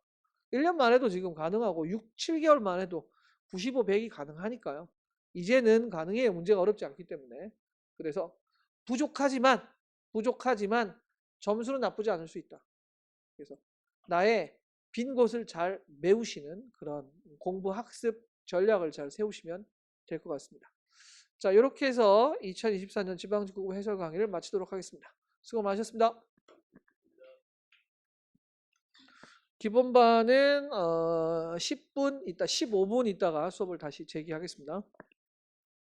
1년 만에도 지금 가능하고 6, 7개월 만에도 95, 100이 가능하니까요. 이제는 가능해요. 문제가 어렵지 않기 때문에. 그래서 부족하지만 점수는 나쁘지 않을 수 있다. 그래서 나의 빈 곳을 잘 메우시는 그런 공부 학습 전략을 잘 세우시면 될 것 같습니다. 자, 이렇게 해서 2024년 지방직구급 해설 강의를 마치도록 하겠습니다. 수고 많으셨습니다. 기본반은 10분 있다, 15분 있다가 수업을 다시 재개하겠습니다.